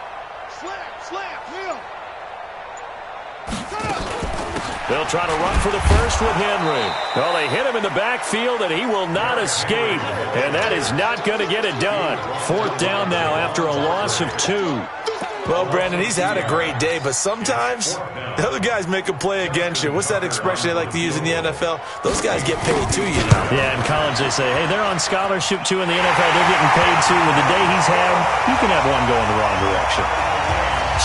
Slam. Hill. They'll try to run for the first with Henry. Well, they hit him in the backfield, and he will not escape. And that is not going to get it done. 4th down now after a loss of 2. Well, Brandon, he's had a great day, but sometimes the other guys make a play against you. What's that expression they like to use in the NFL? Those guys get paid too, you know. Yeah, in college they say, hey, they're on scholarship too. In the NFL, they're getting paid too. With the day he's had, you can have one go in the wrong direction.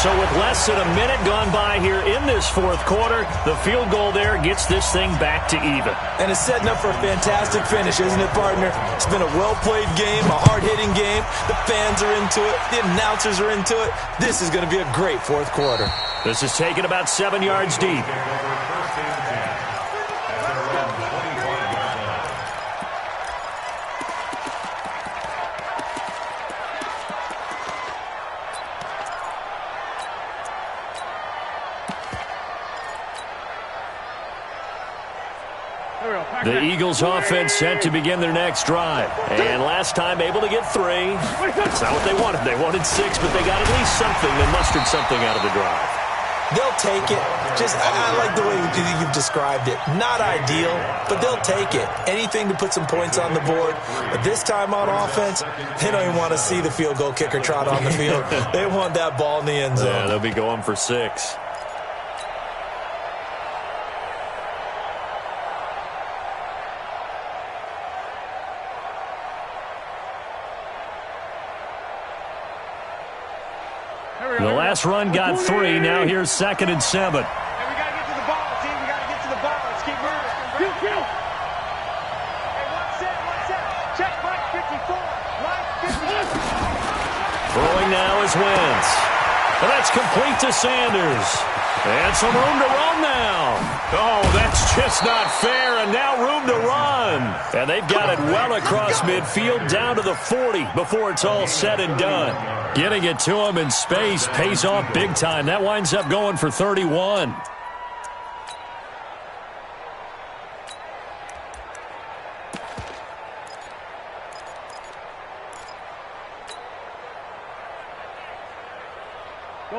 So with less than a minute gone by here in this fourth quarter, the field goal there gets this thing back to even. And it's setting up for a fantastic finish, isn't it, partner? It's been a well-played game, a hard-hitting game. The fans are into it. The announcers are into it. This is going to be a great fourth quarter. This is taken about 7 yards deep. The Eagles offense set to begin their next drive. And last time able to get 3. That's not what they wanted. They wanted 6, but they got at least something. They mustered something out of the drive. They'll take it. I like the way you've described it. Not ideal, but they'll take it. Anything to put some points on the board. But this time on offense, they don't even want to see the field goal kicker trot on the field. They want that ball in the end zone. Yeah, they'll be going for 6. The last run got 3. Now here's 2nd and 7. Hey, we got to get to the ball, team. We got to get to the ball. Let's keep moving. Hey, one set. Check Mike 54. Mike 54. Throwing now is Wentz. And that's complete to Sanders. And some room to run now. Oh, that's just not fair. And now room to run. And they've got it well across midfield down to the 40 before it's all said and done. Getting it to him in space pays off big time. That winds up going for 31.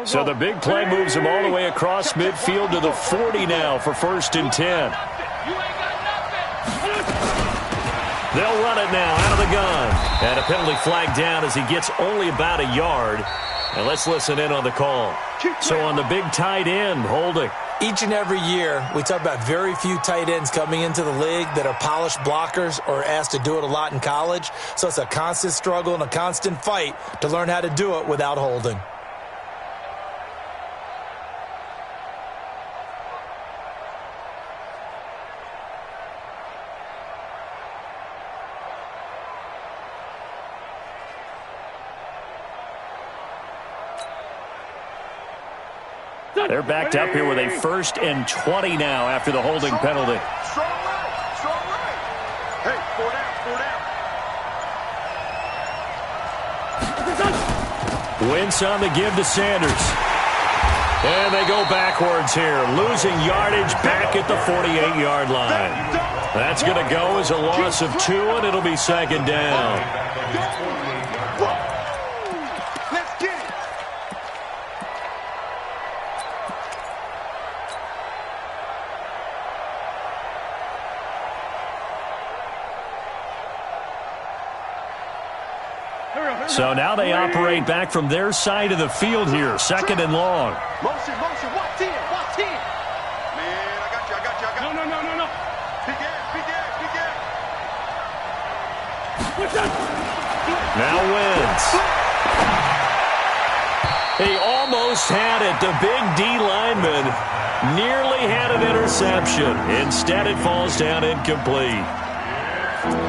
So the big play moves him all the way across midfield to the 40 now for 1st and 10. They'll run it now out of the gun. And a penalty flag down as he gets only about a yard. And let's listen in on the call. So on the big tight end, holding. Each and every year, we talk about very few tight ends coming into the league that are polished blockers or asked to do it a lot in college. So it's a constant struggle and a constant fight to learn how to do it without holding. They're backed up here with a 1st and 20 now after the holding penalty. Strong right. Hey, 4 down. Wentz on the give to Sanders. And they go backwards here, losing yardage back at the 48-yard line. That's going to go as a loss of 2, and it'll be 2nd down. Let's get it. So now they operate back from their side of the field here, 2nd and long. Motion. Watch 10. Man, I got you. No. Big ass. Now Wentz. He almost had it. The big D lineman nearly had an interception. Instead, it falls down incomplete.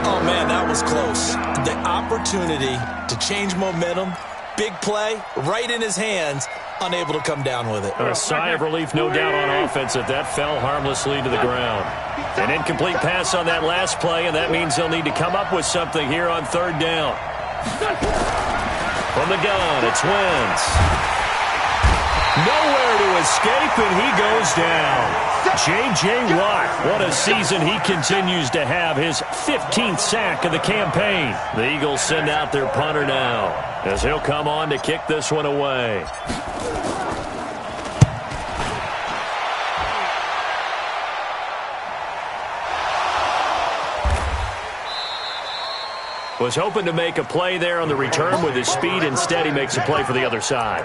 Oh, man, that was close. The opportunity to change momentum, big play, right in his hands, unable to come down with it. A sigh of relief, no doubt, on offense that fell harmlessly to the ground. An incomplete pass on that last play, and that means they'll need to come up with something here on 3rd down. From the gun, it's Wentz. Nowhere to escape, and he goes down. J.J. Watt, what a season he continues to have. His 15th sack of the campaign. The Eagles send out their punter now, as he'll come on to kick this one away. Was hoping to make a play there on the return with his speed. Instead, he makes a play for the other side.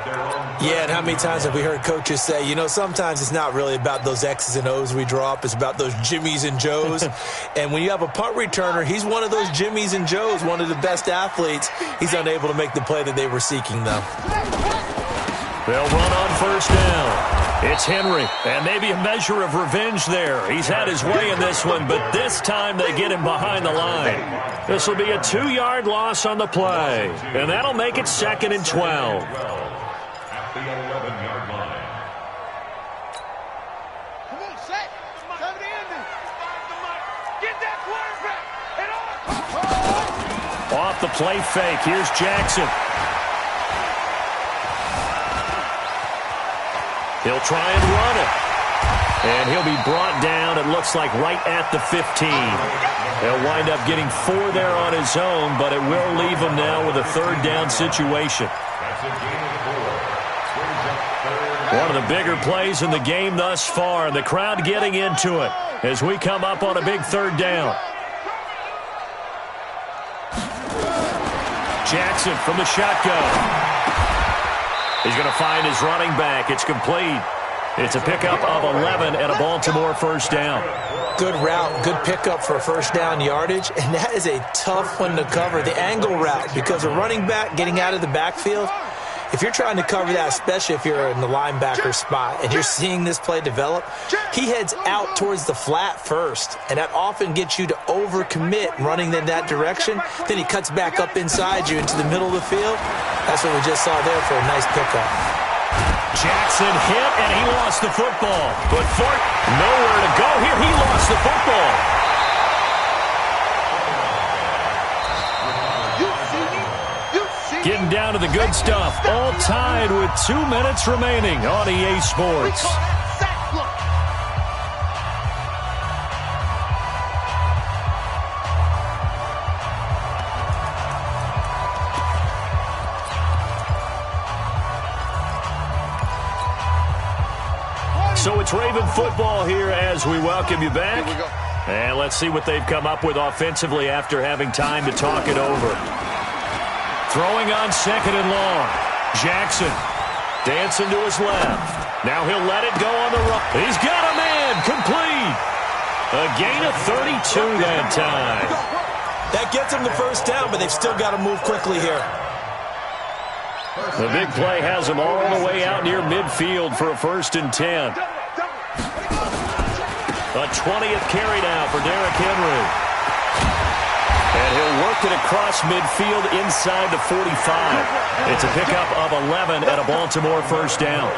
Yeah, and how many times have we heard coaches say, you know, sometimes it's not really about those X's and O's we draw up. It's about those Jimmies and Joes. And when you have a punt returner, he's one of those Jimmies and Joes, one of the best athletes. He's unable to make the play that they were seeking, though. They'll run on first down. It's Henry, and maybe a measure of revenge there. He's had his way in this one, but this time they get him behind the line. This will be a 2-yard loss on the play, and that'll make it 2nd and 12. At the 11-yard line. Come on, set. Time to end it. Get that quarterback. Off the play fake, here's Jackson. He'll try and run it. And he'll be brought down, it looks like, right at the 15. He'll wind up getting 4 there on his own, but it will leave him now with a 3rd down situation. That's a gain of 4. One of the bigger plays in the game thus far, and the crowd getting into it as we come up on a big 3rd down. Jackson from the shotgun. He's going to find his running back. It's complete. It's a pickup of 11 and a Baltimore first down. Good route, good pickup for first down yardage, and that is a tough one to cover, the angle route, because a running back getting out of the backfield, if you're trying to cover that, especially if you're in the linebacker spot and you're seeing this play develop, he heads out towards the flat first, and that often gets you to overcommit running in that direction. Then he cuts back up inside you into the middle of the field. That's what we just saw there for a nice pickup. Jackson hit, and he lost the football. But Fort, nowhere to go here. He lost the football. Getting down to the good stuff. All tied with 2 minutes remaining on EA Sports. So it's Raven football here as we welcome you back. And let's see what they've come up with offensively after having time to talk it over. Throwing on 2nd and long. Jackson dancing to his left. Now he'll let it go on the right. He's got a man complete. A gain of 32 that time. That gets him the first down, but they've still got to move quickly here. The big play has him all the way out near midfield for a 1st and 10. A 20th carry now for Derrick Henry. And he'll work it across midfield inside the 45. It's a pickup of 11 at a Baltimore first down.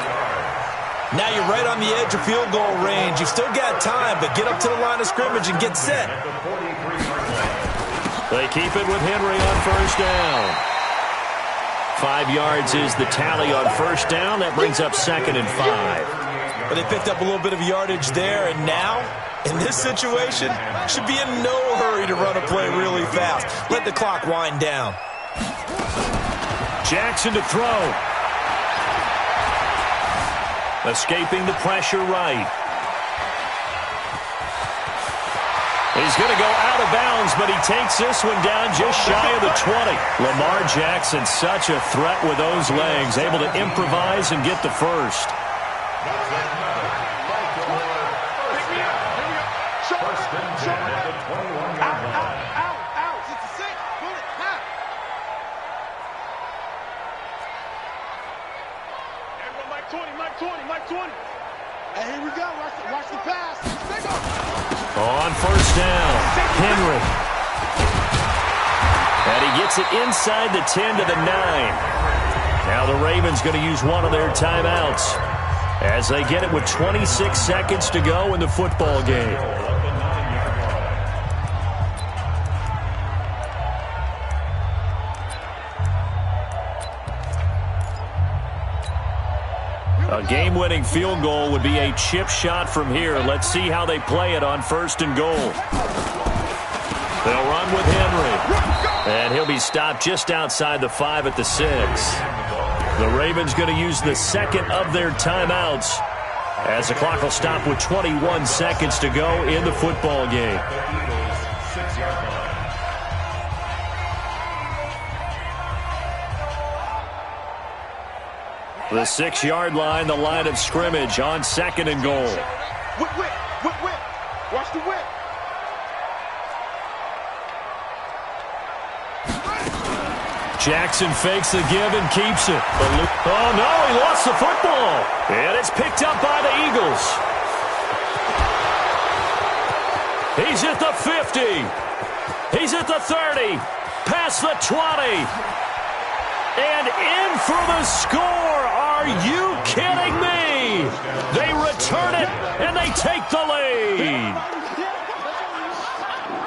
Now you're right on the edge of field goal range. You've still got time, but get up to the line of scrimmage and get set. They keep it with Henry on first down. 5 yards is the tally on first down. That brings up 2nd and 5. But they picked up a little bit of yardage there, and now, in this situation, should be in no hurry to run a play really fast. Let the clock wind down. Jackson to throw. Escaping the pressure right. He's going to go out of bounds, but he takes this one down just shy of the 20. Lamar Jackson, such a threat with those legs, able to improvise and get the first. Mike 20. And here we go. Watch the pass. On first down, Henry. And he gets it inside the 10 to the 9. Now the Ravens going to use one of their timeouts as they get it with 26 seconds to go in the football game. A game-winning field goal would be a chip shot from here. Let's see how they play it on 1st and goal. They'll run with Henry. And he'll be stopped just outside the 5 at the 6. The Ravens going to use the second of their timeouts as the clock will stop with 21 seconds to go in the football game. The 6-yard line, the line of scrimmage on 2nd and goal. Whip, whip, whip, whip. Watch the whip. Jackson fakes the give and keeps it. Oh, no, he lost the football. And it's picked up by the Eagles. He's at the 50. He's at the 30. Past the 20. And in for the score. Are you kidding me? They return it, and they take the lead.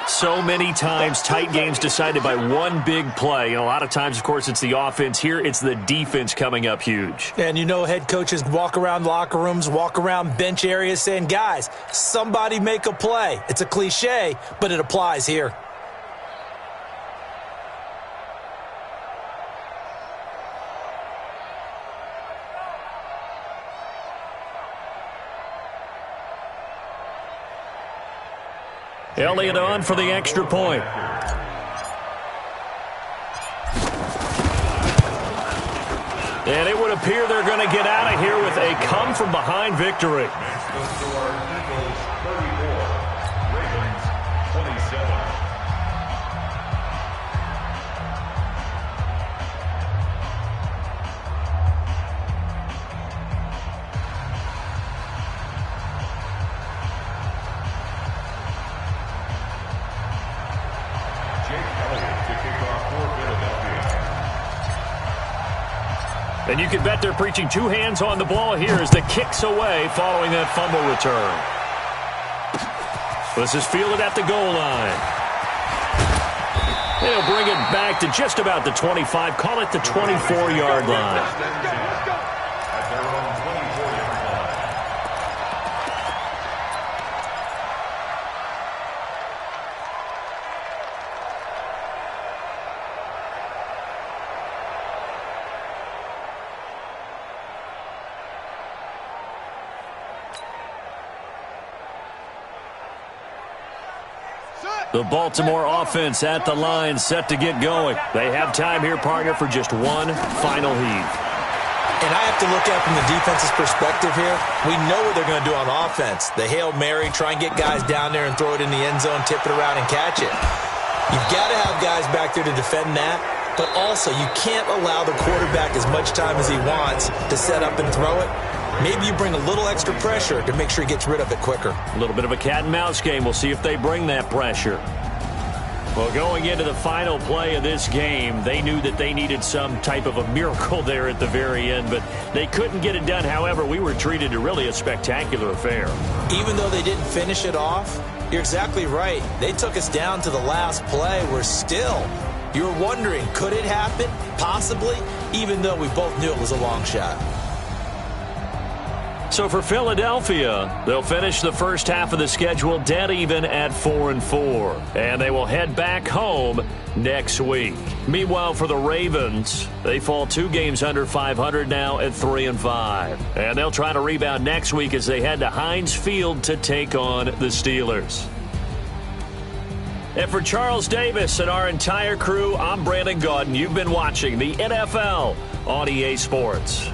So many times, tight games decided by one big play. And a lot of times, of course, it's the offense. Here, it's the defense coming up huge. And you know head coaches walk around locker rooms, walk around bench areas saying, guys, somebody make a play. It's a cliche, but it applies here. Elliott on for the extra point. And it would appear they're going to get out of here with a come-from-behind victory. And you can bet they're preaching two hands on the ball here as the kick's away following that fumble return. This is fielded at the goal line. They'll bring it back to just about the 25. Call it the 24-yard line. The Baltimore offense at the line, set to get going. They have time here, partner, for just one final heave. And I have to look at it from the defense's perspective here. We know what they're going to do on offense. The Hail Mary, try and get guys down there and throw it in the end zone, tip it around and catch it. You've got to have guys back there to defend that, but also you can't allow the quarterback as much time as he wants to set up and throw it. Maybe you bring a little extra pressure to make sure he gets rid of it quicker. A little bit of a cat and mouse game. We'll see if they bring that pressure. Well, going into the final play of this game, they knew that they needed some type of a miracle there at the very end, but they couldn't get it done. However, we were treated to really a spectacular affair. Even though they didn't finish it off, you're exactly right. They took us down to the last play. We're still, you're wondering, could it happen? Possibly, even though we both knew it was a long shot. So for Philadelphia, they'll finish the first half of the schedule dead even at 4-4. And they will head back home next week. Meanwhile, for the Ravens, they fall 2 games under 500 now at 3-5. And they'll try to rebound next week as they head to Heinz Field to take on the Steelers. And for Charles Davis and our entire crew, I'm Brandon Gaudin. You've been watching the NFL on EA Sports.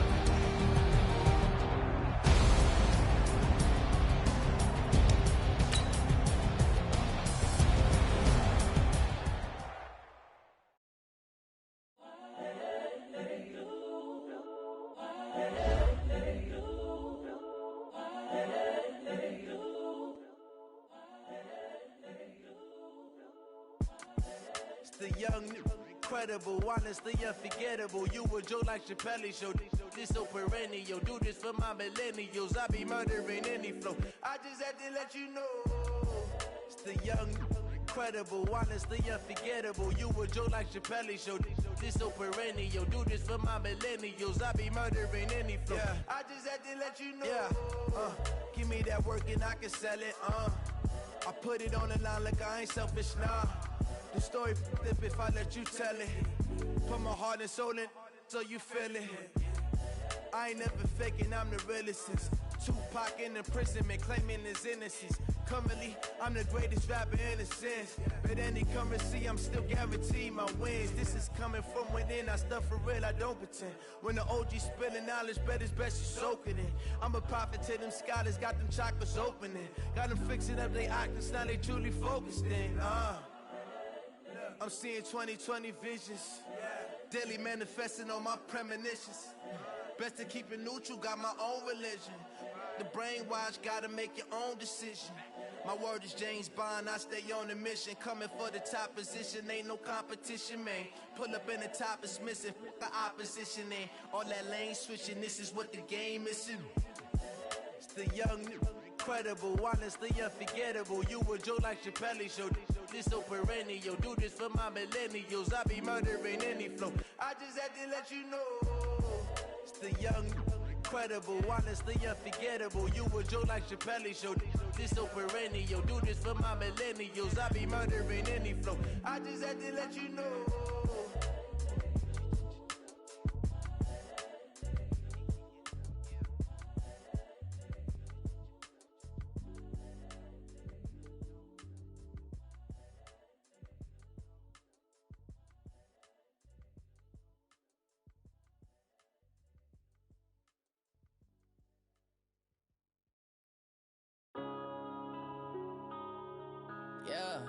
The young, incredible, honestly unforgettable. You a joke like Chappelle Show. This so perennial. Do this for my millennials. I be murdering any flow. I just had to let you know. It's the young, incredible, honestly unforgettable. You a joke like Chappelle Show. This so perennial. Do this for my millennials. I be murdering any flow. Yeah. I just had to let you know. Yeah. Give me that work and I can sell it. I put it on the line like I ain't selfish, nah. The story flip if I let you tell it. Put my heart and soul in so you feel it. I ain't never faking, I'm the realest since Tupac in imprisonment, claiming his innocence. Currently, I'm the greatest rapper in a sense. But any currency, I'm still guaranteed my wins. This is coming from within, I stuff for real, I don't pretend. When the OG spilling knowledge, bet it's best you soak it in. I'm a prophet to them scholars, got them chakras opening. Got them fixing up their octaves, now they truly focused in. I'm seeing 2020 visions. Daily manifesting on my premonitions. Best to keep it neutral, got my own religion. The brainwash, gotta make your own decision. My word is James Bond, I stay on a mission. Coming for the top position, ain't no competition, man. Pull up in the top is missing, the opposition ain't. All that lane switching, this is what the game is. It's the young, incredible, honestly unforgettable. You a Joe like Chappelle show. This so perennial, do this for my millennials. I be murdering any flow. I just had to let you know. It's the young, incredible, honestly unforgettable. You a Joe like Chappelle show. This so perennial, do this for my millennials. I be murdering any flow. I just had to let you know. Yeah.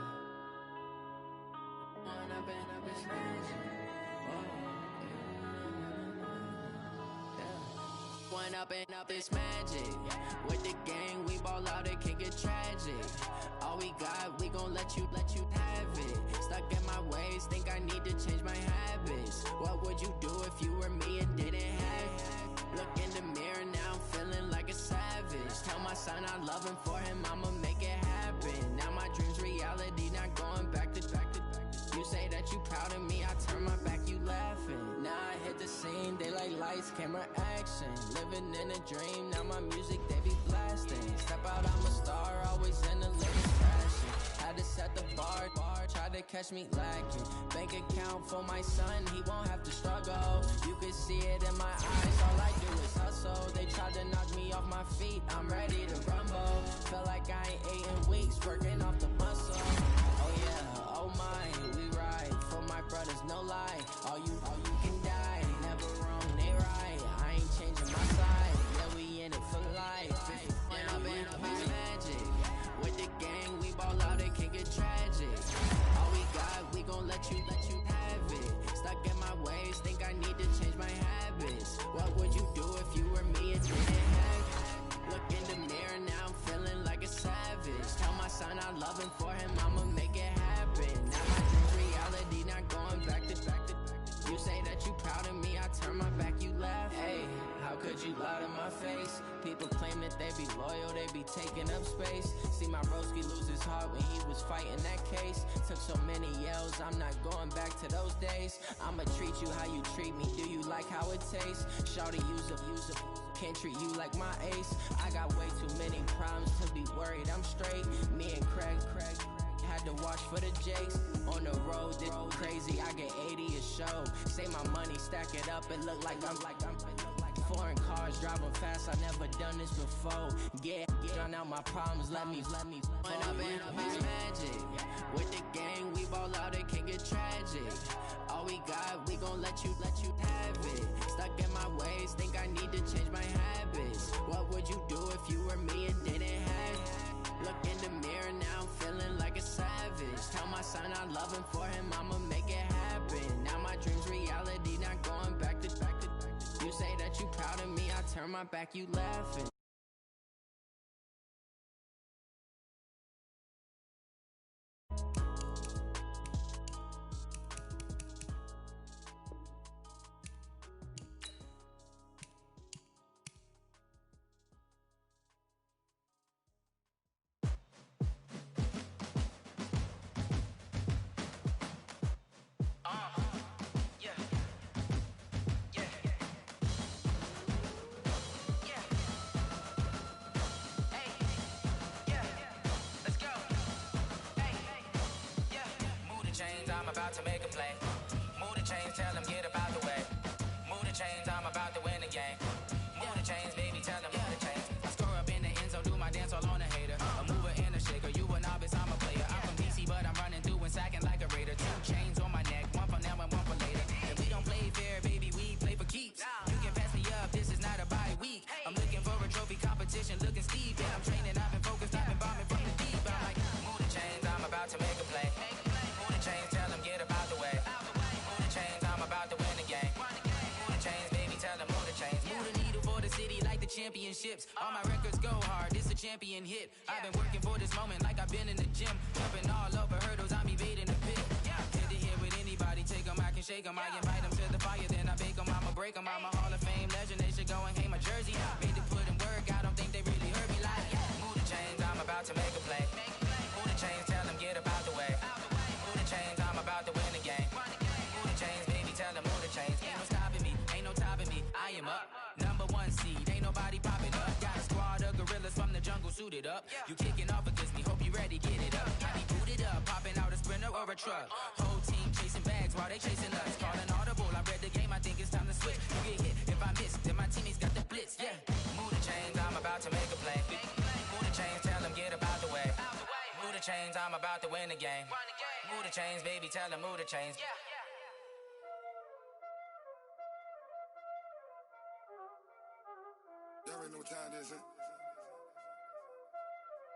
One up and up is magic. With the gang, we ball out, it can get tragic. All we got, we gon' let you have it. Stuck in my ways, think I need to change my habits. What would you do if you were me and didn't have it? Look in the mirror now, feeling like a savage. Tell my son I love him, for him I'ma make it happen. Now my dream's reality, not going back to. You say that you proud of me, I turn my back, you laughing. Now I hit the scene, they like lights, camera, action. Living in a dream, now my music, they be blasting. Step out, I'm a star, always in the latest fashion. Had to set the bar, tried to catch me lacking. Bank account for my son, he won't have to struggle. You can see it in my eyes, all I do is hustle. They tried to knock me off my feet, I'm ready to rumble. Felt like I ain't ate in weeks, working off the muscle. Oh yeah, oh my, we ride for my brothers, no lie. All you can die, never wrong, they right. I ain't changing my side, yeah, we in it for life. When up and up is magic. With the gang, we ball out, it can get tragic. All we got, we gon' let you have it. Stuck in my ways, think I need to change my habits. What would you do if you were me and didn't have it? Look in the mirror now, I'm feeling like a savage. Tell my son I love him, for him I'ma make it happen. Now my dream's reality, not going back to. You say that you proud of me, I turn my back, you laugh. Hey, how could you lie to my face? People claim that they be loyal, they be taking up space. See my broski lose his heart when he was fighting that case. Took so many yells, I'm not going back to those days. I'ma treat you how you treat me, do you like how it tastes? Shawty, use a can't treat you like my ace. I got way too many problems to be worried, I'm straight. Me and Craig had to watch for the Jakes. On the road, this crazy, I get 80 a show. Say my money, stack it up, it look like I'm foreign cars, driving fast, I never done this before. Yeah, drown out my problems, let me. When up and up is magic. With the gang, we ball out, it can get tragic. All we got, we gon' let you have it. Stuck in my ways, think I need to change my habits. What would you do if you were me and didn't have it? Look in the mirror now, I'm feeling like a savage. Tell my son I love him, for him I'ma make it happen. Now my dream's reality, not going back to. You say that you proud of me, I turn my back, you laughing. I'm about to make a play. Move the chains, tell them get about the way. Move the chains, I'm about to win the game. Move the chains, baby, tell them move the chains. I score up in the end zone, do my dance all on a hater. A mover in the shit. championships. All my records go hard, this a champion hit. I've been working for this moment like I've been in the gym. Jumping all over hurdles, I'm evading the pit. Head to head with anybody, take them, I can shake them. I invite them to the fire, then I bake them, I'ma break them. I'm a Hall of Fame legend, they should go and hang my jersey. Made to put in work, I don't think they really heard me like, move the chains, I'm about to make a play. Move the chains, tell them get about the way. Move the chains, I'm about to win the game. Move the chains, baby, tell them move the chains. Ain't no stopping me, ain't no topping me, I am up. Number one seed, ain't nobody popping up. Got a squad of gorillas from the jungle suited up. You kicking off against me, hope you ready, get it up. I be booted up, popping out a Sprinter or a truck. Whole team chasing bags while they chasing us. Calling audible, I read the game, I think it's time to switch. You get hit, if I miss, then my teammates got the blitz, Move the chains, I'm about to make a play. Move the chains, tell them get about the way. Move the chains, I'm about to win the game. Move the chains, baby, tell them move the chains. Y'all already know what time it is, huh?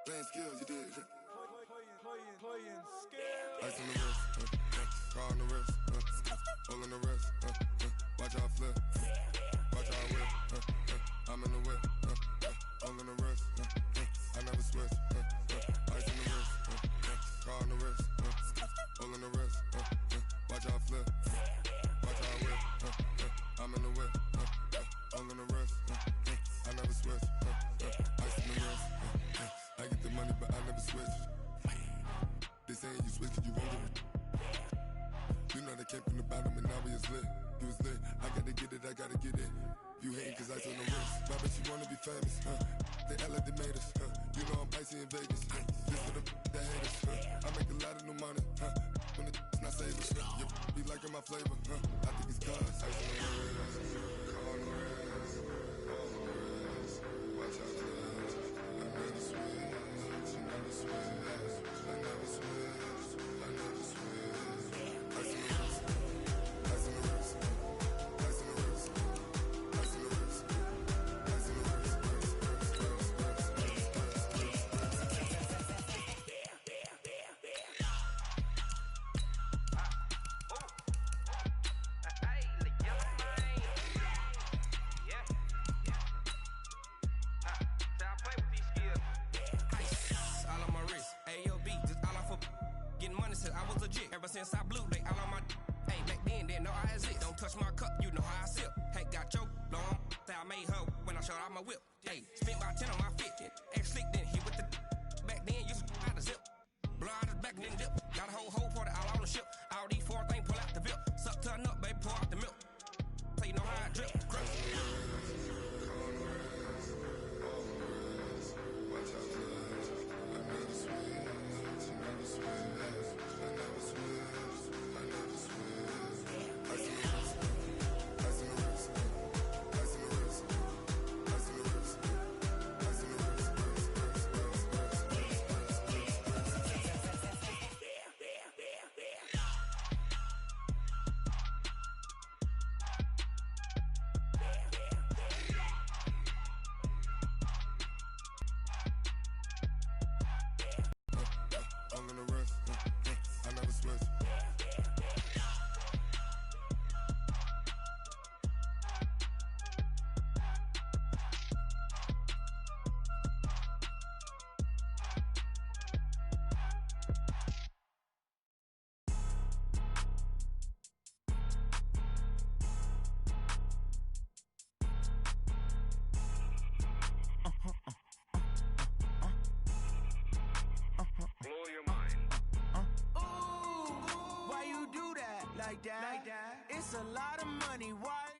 Playing skills, you did. Playing skills. Ice on the wrist, car on the wrist, hole in the wrist, watch out flip, watch out whip, I'm in the whip, hole in the wrist, I never switch, ice on the wrist, car on the wrist, hole in the wrist, watch out flip, watch out whip, I'm in the whip, hole in the wrist, I never switch, ice on the wrist, I get the money but I never switch. They saying you switch 'cause you won't get it. You know they came from the bottom and now we is lit. You was lit, I gotta get it, I gotta get it. You hating 'cause I told the wrist. My bitch, you wanna be famous, They Ella, they made us, You know I'm icy in Vegas, This for the that haters, I make a lot of new money, When the not saving, You be liking my flavor, I think it's cause ice on the wrist, on the wrist, on the wrist. Watch out, cuz I never switch, I never switch. I never switch, I never switch. Ice on the wrist, ice on the wrist, ice on the wrist, ice on the wrist, ice on the wrist, I was legit. Ever since I blew, they all on my hey, back then, didn't know I exist. Don't touch my cup, you know how I sip. Hey, got your blow on. Say I made her when I showed out my whip. Hey, spent about 10 on my fit. Ex slick, then hit with the back then, used to out the zip. Blow out his back, then dip. Got a whole party all on the ship. All these four things pull out the VIP. Suck to a nut, baby, pour out the milk. So you know how I drip. Like that. It's a lot of money. Why?